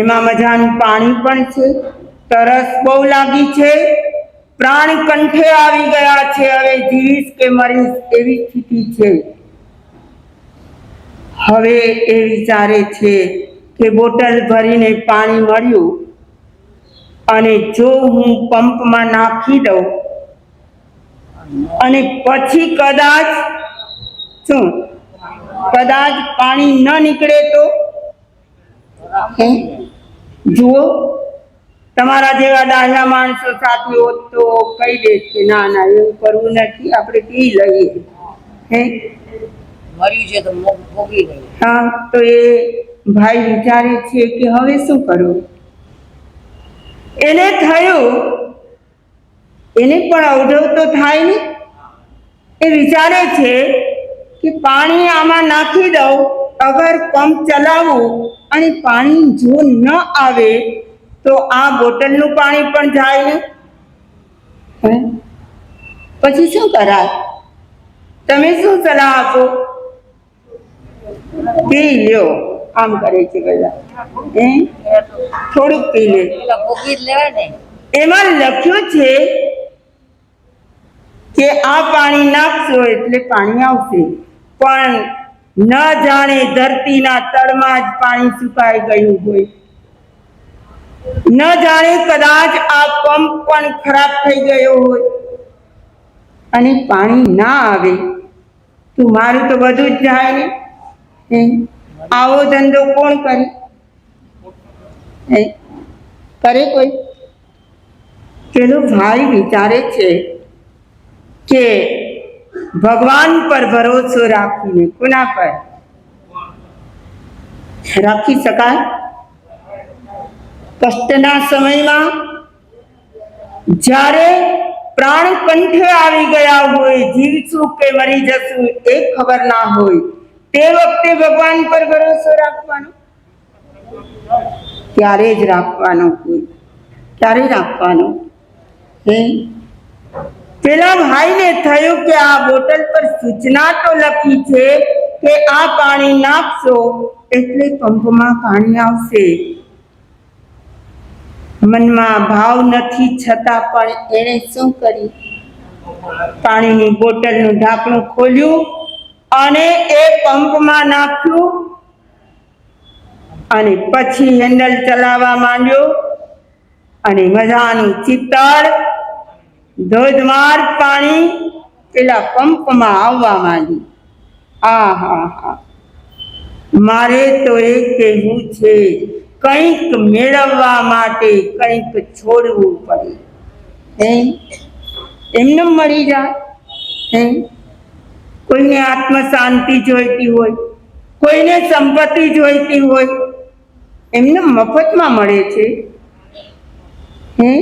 એમાં મજાનું પાણી પણ છે. તરસ બહુ લાગી છે. પ્રાણ કંઠે આવી ગયા છે. હવે જીવીશ કે મરીશ એવી સ્થિતિ છે. હવે એ વિચારે છે કે બોટલ ભરીને પાણી મળ્યું અને જો હું પંપમાં નાખી દઉં અને પછી કદાચ પાણી ન નીકળે તો? જુઓ, તમારા જેવા ડાહ્યા માણસો સાથે હોત તો કહી દે કે ના એવું કરવું નથી, આપણે પી લઈએ. હા, તો એ ભાઈ વિચારે છે કે હવે શું કરવું? એને થયું, એને પણ અવઢવ તો થાય ને. એ વિચારે છે કે પાણી આમાં નાખી દઉં, અગર પંપ ચલાવું અને પાણી જો ન આવે તો આ બોટલનું પાણી પણ જાય ને. પછી શું કરાય? તમે શું સલાહ આપો? પી લ્યો. આમ કરે છે બધા. થોડુંક પી લે. એમાં લખ્યું છે કે આ પાણી નાખશો એટલે પાણી આવશે. પણ ન જાણે ધરતીના તળમાં જ પાણી સુકાઈ ગયું હોય. ન જાણે કદાચ આ પંપ પણ ખરાબ થઈ ગયો હોય અને પાણી ના આવે તો મારું તો બધું જ જાય ને. આવો ધંધો કોણ કરે કોઈ? પેલો ભાઈ વિચારે છે કે ભગવાન પર ભરોસો રાખીને, કોના પર રાખી શકાય? કષ્ટના સમયમાં જ્યારે પ્રાણ કંઠે આવી ગયા હોય, જીવશું કે મરી જશું એ ખબર ના હોય, તે વખતે ભગવાન પર ભરોસો રાખવાનો. ત્યારે જ રાખવાનો હોય. ક્યારે રાખવાનો? પેલા ભાઈને થયું કે આ બોટલ પર સૂચના તો લખી છે કે આ પાણી નાખશો એટલે પંપમાં પાણી આવશે. મનમાં ભાવ નથી છતાં પણ એણે શું કર્યું? પાણીની બોટલનું ઢાંકણું ખોલ્યું અને એ પંપમાં નાખ્યું અને પછી હેન્ડલ ચલાવવા માંડ્યો અને મજાનું ચિત્તળ ધોધમાર પાણી પેલા પંપમાં આવવા માંડી. આહા, મારે તો એ કહેવું છે, કંઈક મેળવવા માટે કંઈક છોડવું પડે. એમને મળી જાય. કોઈને આત્મ શાંતિ જોઈતી હોય, કોઈને સંપત્તિ જોઈતી હોય, એમને મફતમાં મળે છે. હે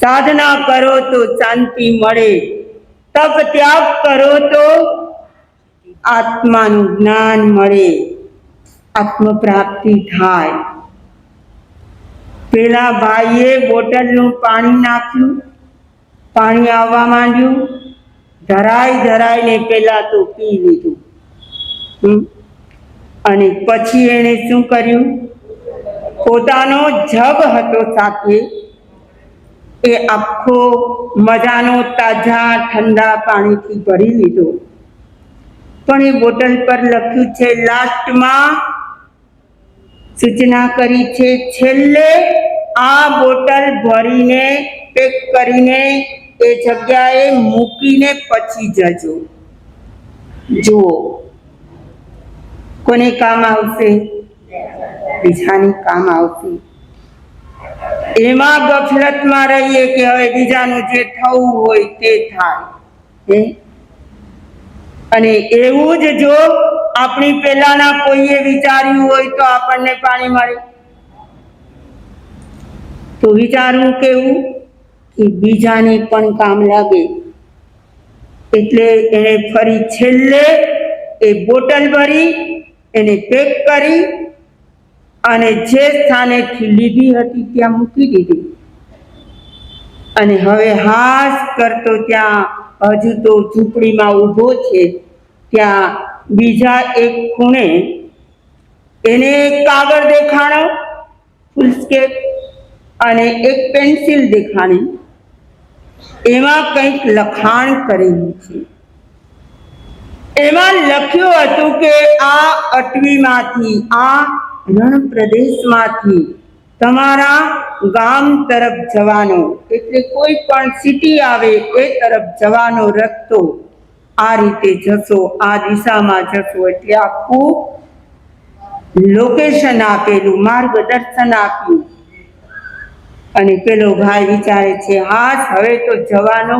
સાધના કરો તો શાંતિ મળે, તપ ત્યાગ કરો તો આત્માનું જ્ઞાન મળે, આત્મ પ્રાપ્તિ થાય. પેલા ભાઈએ બોટલનું પાણી નાખ્યું, પાણી આવવા માંડ્યું, ધરાઈને પેલા તો પી લીધું. અને પછી એણે શું કર્યું? પોતાનો જગ હતો સાથે, એ આખો મજાનો તાજા ઠંડા પાણીથી ભરી લીધો. પણ એ બોટલ પર લખ્યું છે, લાસ્ટમાં સૂચના કરી છે, છેલ્લે આ બોટલ ભરીને પેક કરીને એ જગ્યાએ મૂકીને પછી જજો. જુઓ, કોને કામ આવશે? બીજાને કામ આવશે. એમાં ગફલતમાં રહીએ કે હવે બીજાનું જે થવું હોય તે થાય. અને એવું જ જો આપણી પહેલાના કોઈએ વિચાર્યું હોય તો આપણને પાણી મળે. તો વિચારવું કેવું કે બીજાને પણ કામ લાગે. એટલે એને ફરી છેલ્લે એ બોટલ ભરી એને પેક કરી અને જે સ્થાનેથી લીધી હતી ત્યાં મૂકી દીધી. અને હવે હાસ કરતો ત્યાં હજુ તો ઝૂંપડીમાં ઊભો છે, ત્યાં બીજા એક ખૂણે એને એક કાગળ દેખાણો ફૂલસ્કેપ અને એક પેન્સિલ દેખાણી. એમાં કંઈક લખાણ કરેલું છે. એમાં લખ્યું હતું કે આ અટવીમાંથી, આ રણ પ્રદેશમાંથી તમારા ગામ તરફ જવાનો, એટલે કોઈ પણ સિટી આવે એ તરફ જવાનો રસ્તો આ રીતે જશો, આ દિશામાં જશો. એટલે આખું લોકેશન આપેલું, માર્ગદર્શન આપ્યું. અને પેલો ભાઈ વિચારે છે, હા હવે તો જવાનો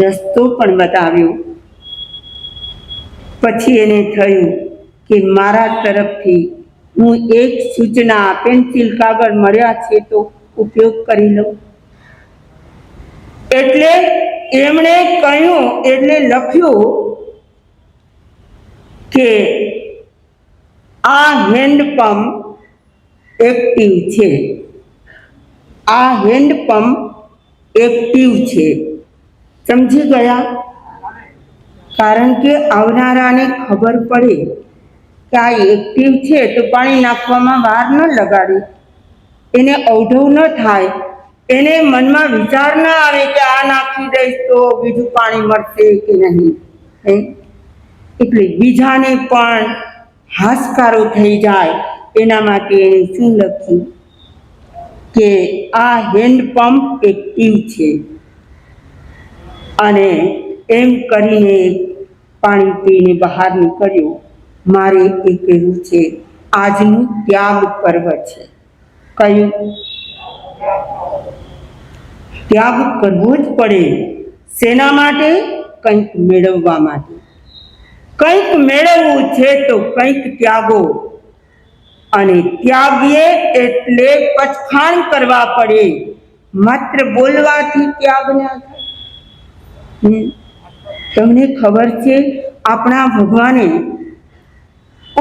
રસ્તો પણ બતાવ્યો. પછી એને થયું કે મારા તરફથી હું એક સૂચના, પેન્સિલ કાગળ મળ્યા છે તો ઉપયોગ કરી લઉં. એટલે એમણે કહ્યું, એટલે લખ્યું કે આ હેન્ડપંપ એક્ટિવ છે, આ હેન્ડપંપ એક્ટિવ છે. સમજી ગયા? કારણ કે આવનારાને ખબર પડે કે આ એક્ટિવ છે તો પાણી નાખવામાં વાર ન લગાડે, એને અવઢવ ન થાય, એને મનમાં વિચાર ન આવે કે આ નાખી દઈશ તો બીજું પાણી મળશે કે નહીં. એટલે બીજાને પણ હાશકારો થઈ જાય એના માટે એને શું લખ્યું કે આ હેન્ડપંપ એક્ટિવ છે. અને એમ કરીને પાણી પીને બહાર નીકળ્યો. મારે એ કહેવું છે, આજનું ત્યાગ પર્વ છે. કયું? ત્યાગ કરવો જ પડે. શેના માટે? કંઈક મેળવવા માટે. કંઈક મેળવવું છે તો કંઈક ત્યાગો. અને ત્યાગીએ એટલે પચખાણ કરવા પડે. માત્ર બોલવાથી ત્યાગ ના થાય. તમને ખબર છે, આપણા ભગવાને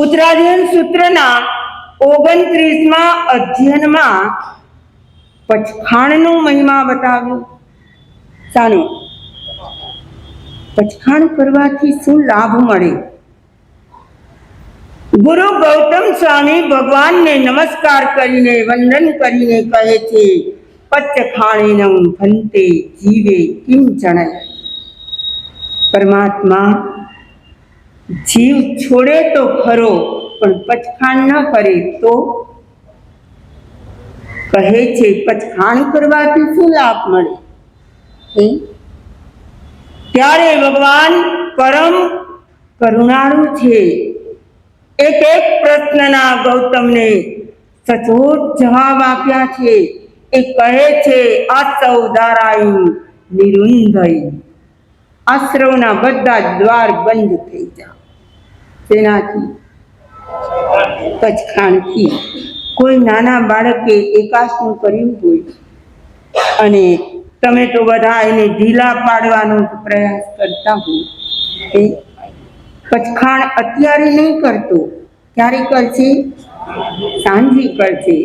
ઉત્તરાયણ સૂત્રના 29મા અધ્યયનમાં પચખાણનો મહિમા બતાવ્યો. શાનો? પચખાણ કરવાથી શું લાભ મળે? ગુરુ ગૌતમ સ્વામી ભગવાનને નમસ્કાર કરીને, વંદન કરીને કહે છે, પચખાણેનં ભંતે જીવે કિમ જણય. પરમાત્મા જીવ છોડે તો ખરો, પણ પચખાણ ન કરે તો? કહે છે પચખાણ કરવાથી શું લાભ મળે? ત્યારે ભગવાન પરમ કરુણાળુ છે. એક એક પ્રશ્નના ગૌતમને સચોટ જવાબ આપ્યા છે. એ કહે છે, આસૌ દારાયું નિરુંધય. આશ્રવના બધા જ દ્વાર બંધ થઈ જાય. તેનાથી પચખાણથી. કોઈ નાના બાળકે એકાસનું કર્યું હોય અને તમે તો બધા એને ઢીલા પાડવાનો પ્રયાસ કરતા હોય, પચખાણ અત્યારે નહીં કરતો, ક્યારે કરશે? સાંજે કરશે.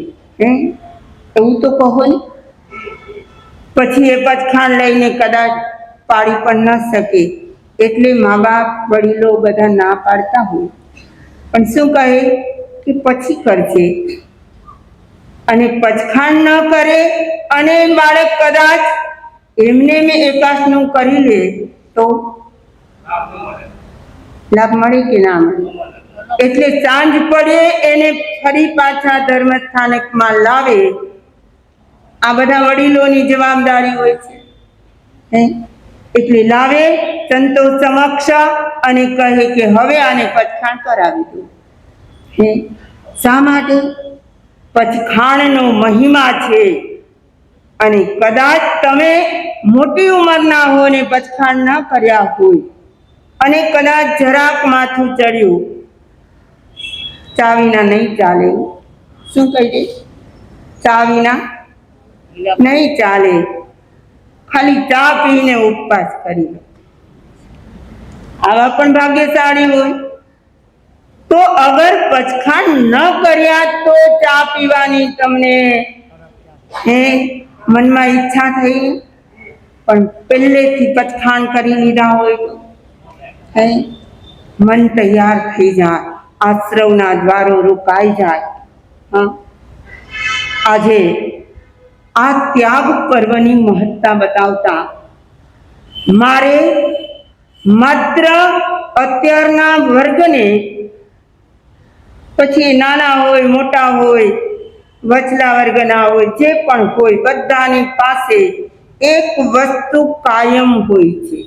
એવું તો કહો ને. પછી એ પચખાણ લઈને કદાચ પાડી પણ ન શકે, એટલે મા બાપ વડીલો બધા ના પાડતા હોય, પણ શું કહે કે પછી કરશે. અને પચખાણ ન કરે અને બાળક કદાચ એમને મેં એકાસનું કરી લે તો લાભ મળે કે ના મળે? એટલે સાંજ પડે એને ફરી પાછા ધર્મ સ્થાનકમાં લાવે. આ બધા વડીલોની જવાબદારી હોય છે. એટલે લાવે સંતો સમક્ષ અને કહે કે હવે આને પચખાણ કરાવી દો. શા માટે? પચખાણનો મહિમા છે. અને કદાચ તમે મોટી ઉંમરના હો ને પચખાણ ન કર્યા હોય અને કદાચ જરાક માથું ચડ્યું, ચા વિના નહીં ચાલે. શું કહી દે? ચા વિના નહીં ચાલે. ખાલી ચા પીને ઉપવાસ કરી લો. આવા પણ ભાગ્યશાળી હોય. તો અગર પચખાણ ન કર્યા તો ચા પીવાની તમને મનમાં ઈચ્છા થઈ, પણ પહેલેથી પચખાણ કરી લીધા હોય તો મન તૈયાર થઈ જાય, આશ્રવના દ્વારો રોકાઈ જાય. આજે આ ત્યાગ પર્વની મહત્તા બતાવતા મારે માત્ર અત્યારના વર્ગને, પછી નાના હોય મોટા હોય વચલા વર્ગના હોય જે પણ હોય, બધાની પાસે એક વસ્તુ કાયમ હોય છે.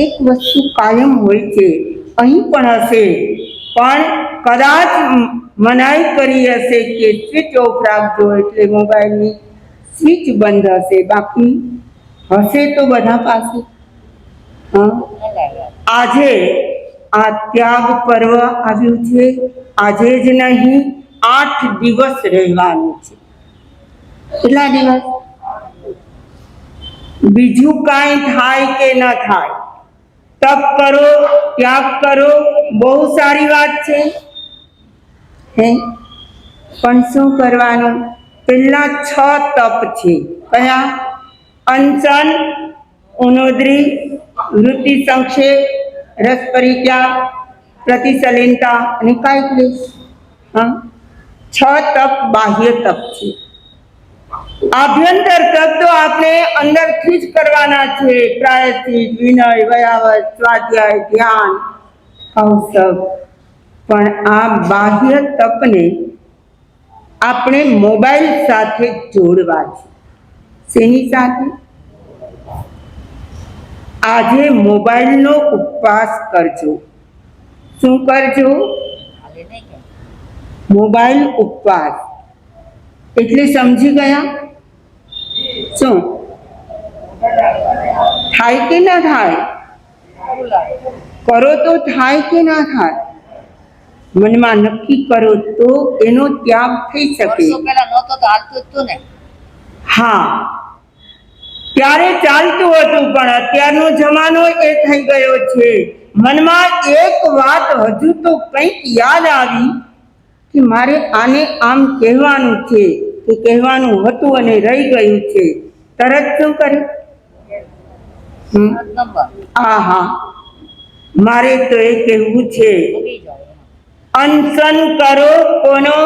એક વસ્તુ કાયમ હોય છે. અહીં પણ હશે, પણ કદાચ મનાઈ કરી હશે કે સ્વિચ ઓફ રાખજો, એટલે મોબાઈલની સ્વિચ બંધ હશે, બાકી હશે તો બધા પાસે. આજે આ ત્યાગ પર્વ આવ્યું છે. આજે જ નહીં, 8 દિવસ રહેવાનું છે. કેટલા દિવસ? બીજું કાંઈ થાય કે ન થાય, તપ કરો, ત્યાગ કરો, બહુ સારી વાત છે. પણ શું કરવાનું? પેલા 6 તપ છે. કયા? અનશન, ઉનોદ્રી, વૃત્તિ સંક્ષેપ, રસ પરિત્યાગ, પ્રતિસલીનતા અને કાય ક્લેશ. 6 તપ બાહ્ય તપ છે. આભ્યંતર તપ તો આપણે અંદરથી જ કરવાના છે. પ્રાયશ્ચિત, વિનય, વયાવત, સ્વાધ્યાય, ધ્યાન, કૌશબ. પણ આ બાહ્ય તપને આપણે મોબાઈલ સાથે જોડવા છે. શેની સાથે? આજે મોબાઈલનો ઉપવાસ કરજો. શું કરજો? મોબાઈલ ઉપવાસ. એટલે સમજી ગયા? શું થાય કે ના થાય? કરો તો થાય કે ના થાય? મનમાં નક્કી કરો તો એનો ત્યાગ થઈ શકે. હા, ત્યારે ચાલતું હતું, પણ અત્યારનો જમાનો એ થઈ ગયો છે. મનમાં એક વાત હજુ તો કંઈક યાદ આવી કે મારે આને આમ કહેવાનું છે, કે કહેવાનું હતું અને રહી ગયું છે. તરત શું કરે? મારે તો એ કહેવું છે, અનશન કરો. કોનો?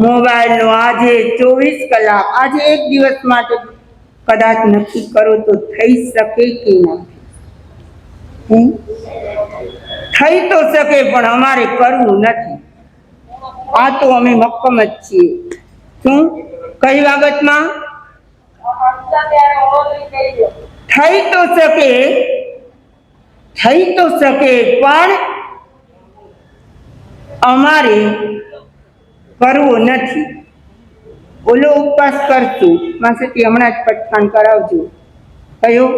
મોબાઈલનો. આજે 24 કલાક, આજે એક દિવસ માટે કદાચ નક્કી કરો તો થઈ શકે કે ના થઈ તો શકે, પણ અમારે કરવું નથી. આ તો અમે મક્કમ જ છીએ. શું? કઈ બાબતમાં? થઈ તો શકે, પણ અમારે કરવો નથી. ઓલો ઉપવાસ કરશું, માસેથી હમણાં જ પઠાણ કરાવજો. કયો?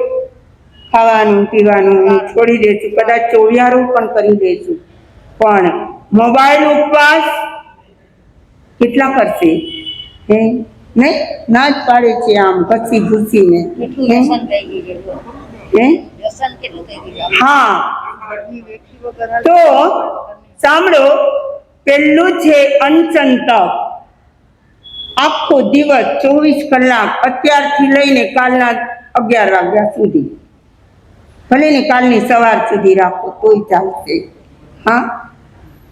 ખાવાનું પીવાનું છોડી દઈશું, કદાચ ચોવિયારું પણ કરી દઈશું, પણ મોબાઈલ ઉપવાસ કેટલા કરશે? હે નહીં, ના જ પાડે છે આમ ઘસી ઘૂસીને. હે હા, તો સાંભળો, પેલું છે અનશન તપ. આખો દિવસ 24 કલાક અત્યારથી લઈને કાલના 11 વાગ્યા સુધી, ભલે ને કાલની સવાર સુધી રાખો તોય ચાલશે. હા,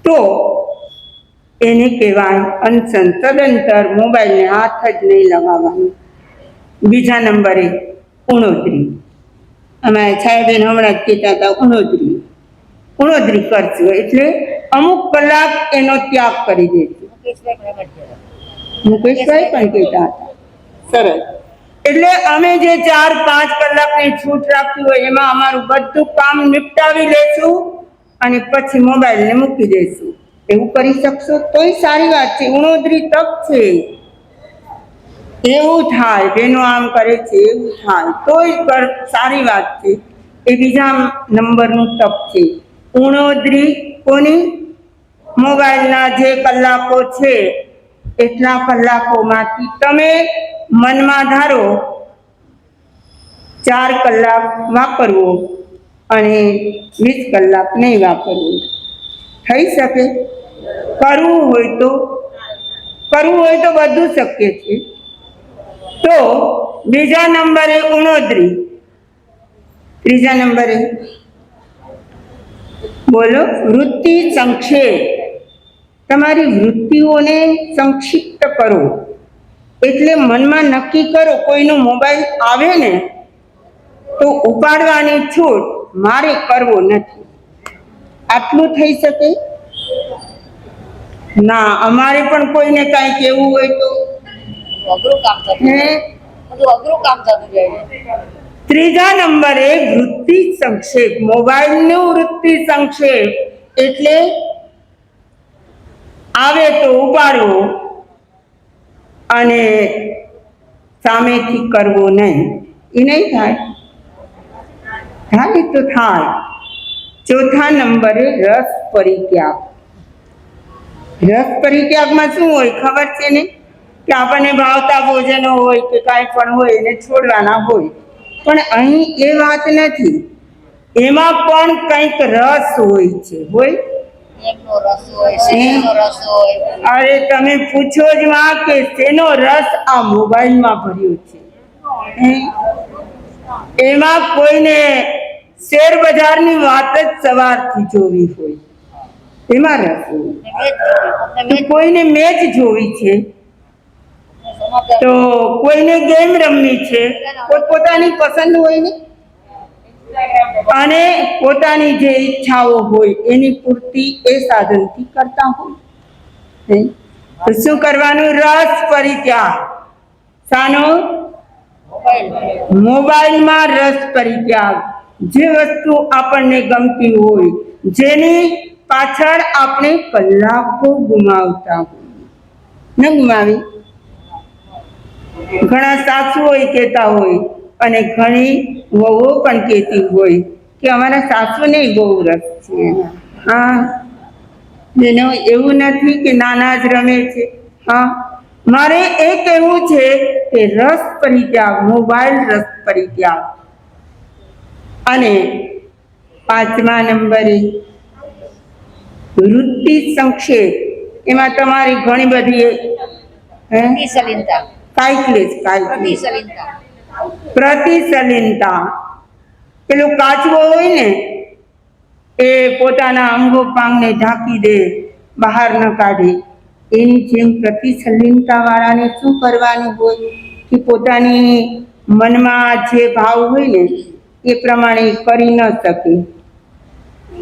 તો એને કહેવાય અનશન. તદંતર મોબાઈલને હાથ જ નહીં લગાવવાનું. બીજા નંબરે ઉણોદરી. અમારે સાહેબેન હમણાં જ કહેતા હતા ઉણોદરી કરશું એટલે અમુક કલાક એનો ત્યાગ કરી દેશું. મુકેશભાઈ પણ કહેતા હતા. સરસ. એટલે અમે જે 4-5 કલાકની છૂટ રાખી હોય એમાં અમારું બધું કામ નિપટાવી લેશું અને પછી મોબાઈલને મૂકી દેશું. એવું કરી શકશો તોય સારી વાત છે. ઉણોદરી તક છે. એવું થાય, બેનો આમ કરે છે એવું થાય તોય સારી વાત છે. એ બીજા નંબરનું તપ છે ઉણોદરી. કોની? મોબાઈલના જે કલાકો છે એટલા કલાકોમાંથી તમે મનમાં ધારો 4 કલાક વાપરવો અને 20 કલાક નહીં વાપરવું. થઈ શકે? કરવું હોય તો બધું શક્ય છે. તો બીજા નંબરે ઉણોદરી. ત્રીજા નંબરે બોલો વૃત્તિ સંક્ષેપ. તમારી વૃત્તિઓને સંક્ષિપ્ત કરો. એટલે મનમાં નક્કી કરો કોઈનો મોબાઈલ આવે ને તો ઉપાડવાની છૂટ મારે કરવો નથી. આટલું થઈ શકે? ના, અમારે પણ કોઈને કાંઈ કહેવું હોય તો અઘરું કામ થતું જાય. ત્રીજા નંબરે વૃત્તિ સંક્ષેપ. મોબાઈલનું વૃત્તિ સંક્ષેપ એટલે આવે તો ઉપાડવો અને સામેથી કરવો નહીં. એ નહીં થાય? થાય તો થાય. ચોથા નંબરે રસ પરિત્યાગ. રસ પરિત્યાગમાં શું હોય ખબર છે ને? કે આપણને ભાવતા ભોજનો હોય કે કાંઈ પણ હોય એને છોડવાના હોય. પણ અહીં એ વાત નથી. એમાં પણ કંઈક રસ હોય છે. હોય? અરે તમે પૂછો જ માં કે શેનો રસ આ મોબાઈલમાં ભર્યો છે. એમાં કોઈને શેર બજારની વાત જ સવારથી જોવી હોય એમાં રસ હોય. કોઈને મેચ જોવી છે તો કોઈને ગેમ રમવી છે. પોતપોતાની પસંદ હોય ને અને પોતાની જે ઈચ્છાઓ હોય એની પૂર્તિ એ સાધનથી કરતા હોય. તો શું કરવાનું? રસ પરિત્યાગ. શાનો? મોબાઈલમાં રસ પરિત્યાગ. જે વસ્તુ આપણને ગમતી હોય, જેની પાછળ આપણે કલાકો ગુમાવતા હોય, ન ગુમાવી? ઘણા સાસુઓ કહેતા હોય અને ઘણી વહુઓ પણ કહેતી હોય કે અમારા સાસુને બહુ રસ છે. હા, જેનો એવું નથી કે નાના જ રમે છે. હા, મારે એ કહેવું છે કે રસ પરિત્યાગ, મોબાઈલ રસ પરિત્યાગ. અને 5મા નંબરે વૃત્તિ સંક્ષેપ. એમાં તમારી ઘણી બધી પ્રતિસલીનતા. પેલું કાચબો હોય ને એ પોતાના અંગો પાંગને ઢાંકી દે, બહાર ન કાઢે. એની જેમ પ્રતિસલીનતા વાળાને શું કરવાનું હોય કે પોતાની મનમાં જે ભાવ હોય ને એ પ્રમાણે કરી ન શકે.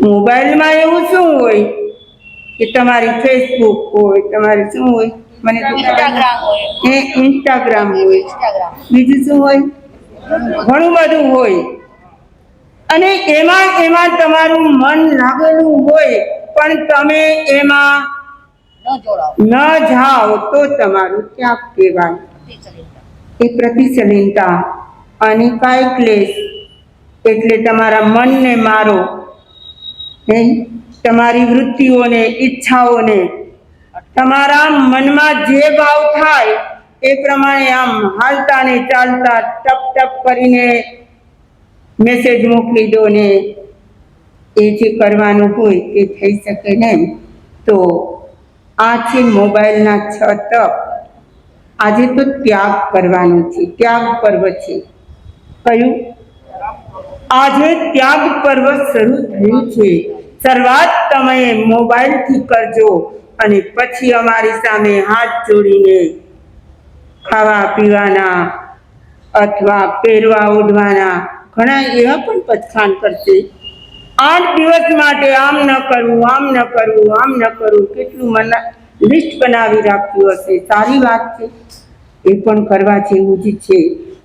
મોબાઈલમાં એવું શું હોય કે તમારી ફેસબુક હોય, તમારે શું હોય મને તો ઇન્સ્ટાગ્રામ હોય, બીજું શું હોય, ઘણું બધું હોય. અને એમાં તમારું મન લાગેલું હોય પણ તમે એમાં ન જાઓ તો તમારું ત્યાગ કહેવાય. એ પ્રતિસલીનતા. અને કાય ક્લેશ એટલે તમારા મનને મારો, તમારી વૃત્તિઓને, ઈચ્છાઓને તમારા મનમાં જે ભાવ થાય એ પ્રમાણે આમ હાલતા ને ચાલતા ટપ ટપ કરીને મેસેજ મોકલી દો ને એ જે કરવાનું હોય એ થઈ શકે નહીં. તો આ છે મોબાઈલના 6 તપ. આજે તો ત્યાગ કરવાનો છે, ત્યાગ પર્વ છે. કયું? આજે ત્યાગ પર્વ શરૂ થયું છે. શરૂઆત તમે મોબાઈલથી કરજો અને પછી અમારી સામે હાથ જોડીને ખાવા પીવાના અથવા પહેરવા ઓઢવાના ઘણા એવા પણ પછાણ કરશે. 8 દિવસ માટે આમ ન કરવું, આમ ન કરવું, આમ ન કરવું, કેટલું લિસ્ટ બનાવી રાખ્યું હશે. સારી વાત છે, એ પણ કરવા જેવું જ છે.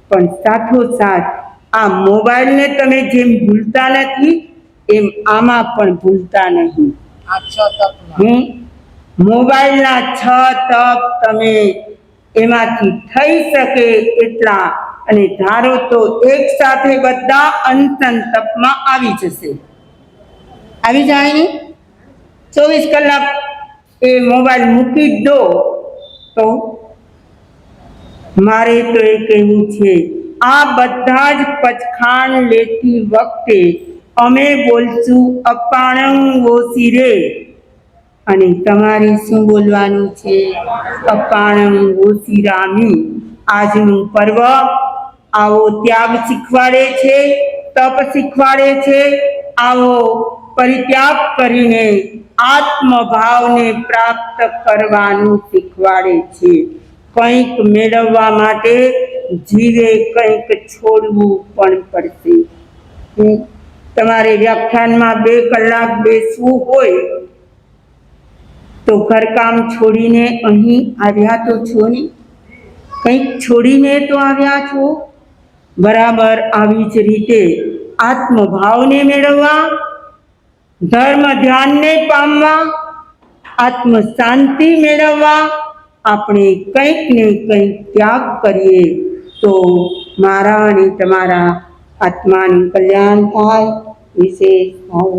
પણ સાથોસાથ આ મોબાઈલને તમે જેમ ભૂલતા નથી એમ આમાં પણ ભૂલતા નહીં. આ 6 તપમાં મોબાઈલના 6 તપ તમે એમાંથી થઈ શકે એટલા અને ધારો તો એક સાથે બધા અનશન તપમાં આવી જશે. આવી જાય ને 24 કલાક એ મોબાઈલ મૂકી જ દો. તો મારે તો એ કહેવું છે, આ બધા જ પચખાણ લેતી વખતે અમે બોલશું અપાણં ઓસિરે અને તમારે શું બોલવાનું છે? અપાણં ઓસિરામી. આજનું પર્વ આવો ત્યાગ શીખવાડે છે, તપ શીખવાડે છે. આવો પરિત્યાગ કરીને આત્મભાવને પ્રાપ્ત કરવાનું શીખવાડે છે. કંઈક મેળવવા માટે જીવે કંઈક છોડવું પણ પડશે. તમારે વ્યાખ્યાનમાં 2 કલાક બેસવું હોય તો ઘરકામ છોડીને અહીં આવ્યા તો છો ને, કંઈક છોડીને તો આવ્યા છો. બરાબર આવી જ રીતે આત્મભાવને મેળવવા, ધર્મ ધ્યાનને પામવા, આત્મ શાંતિ મેળવવા આપણે કંઈક ને કંઈક ત્યાગ કરીએ તો મારા અને તમારા આત્માનું કલ્યાણ થાય. વિશેષ ભાવ.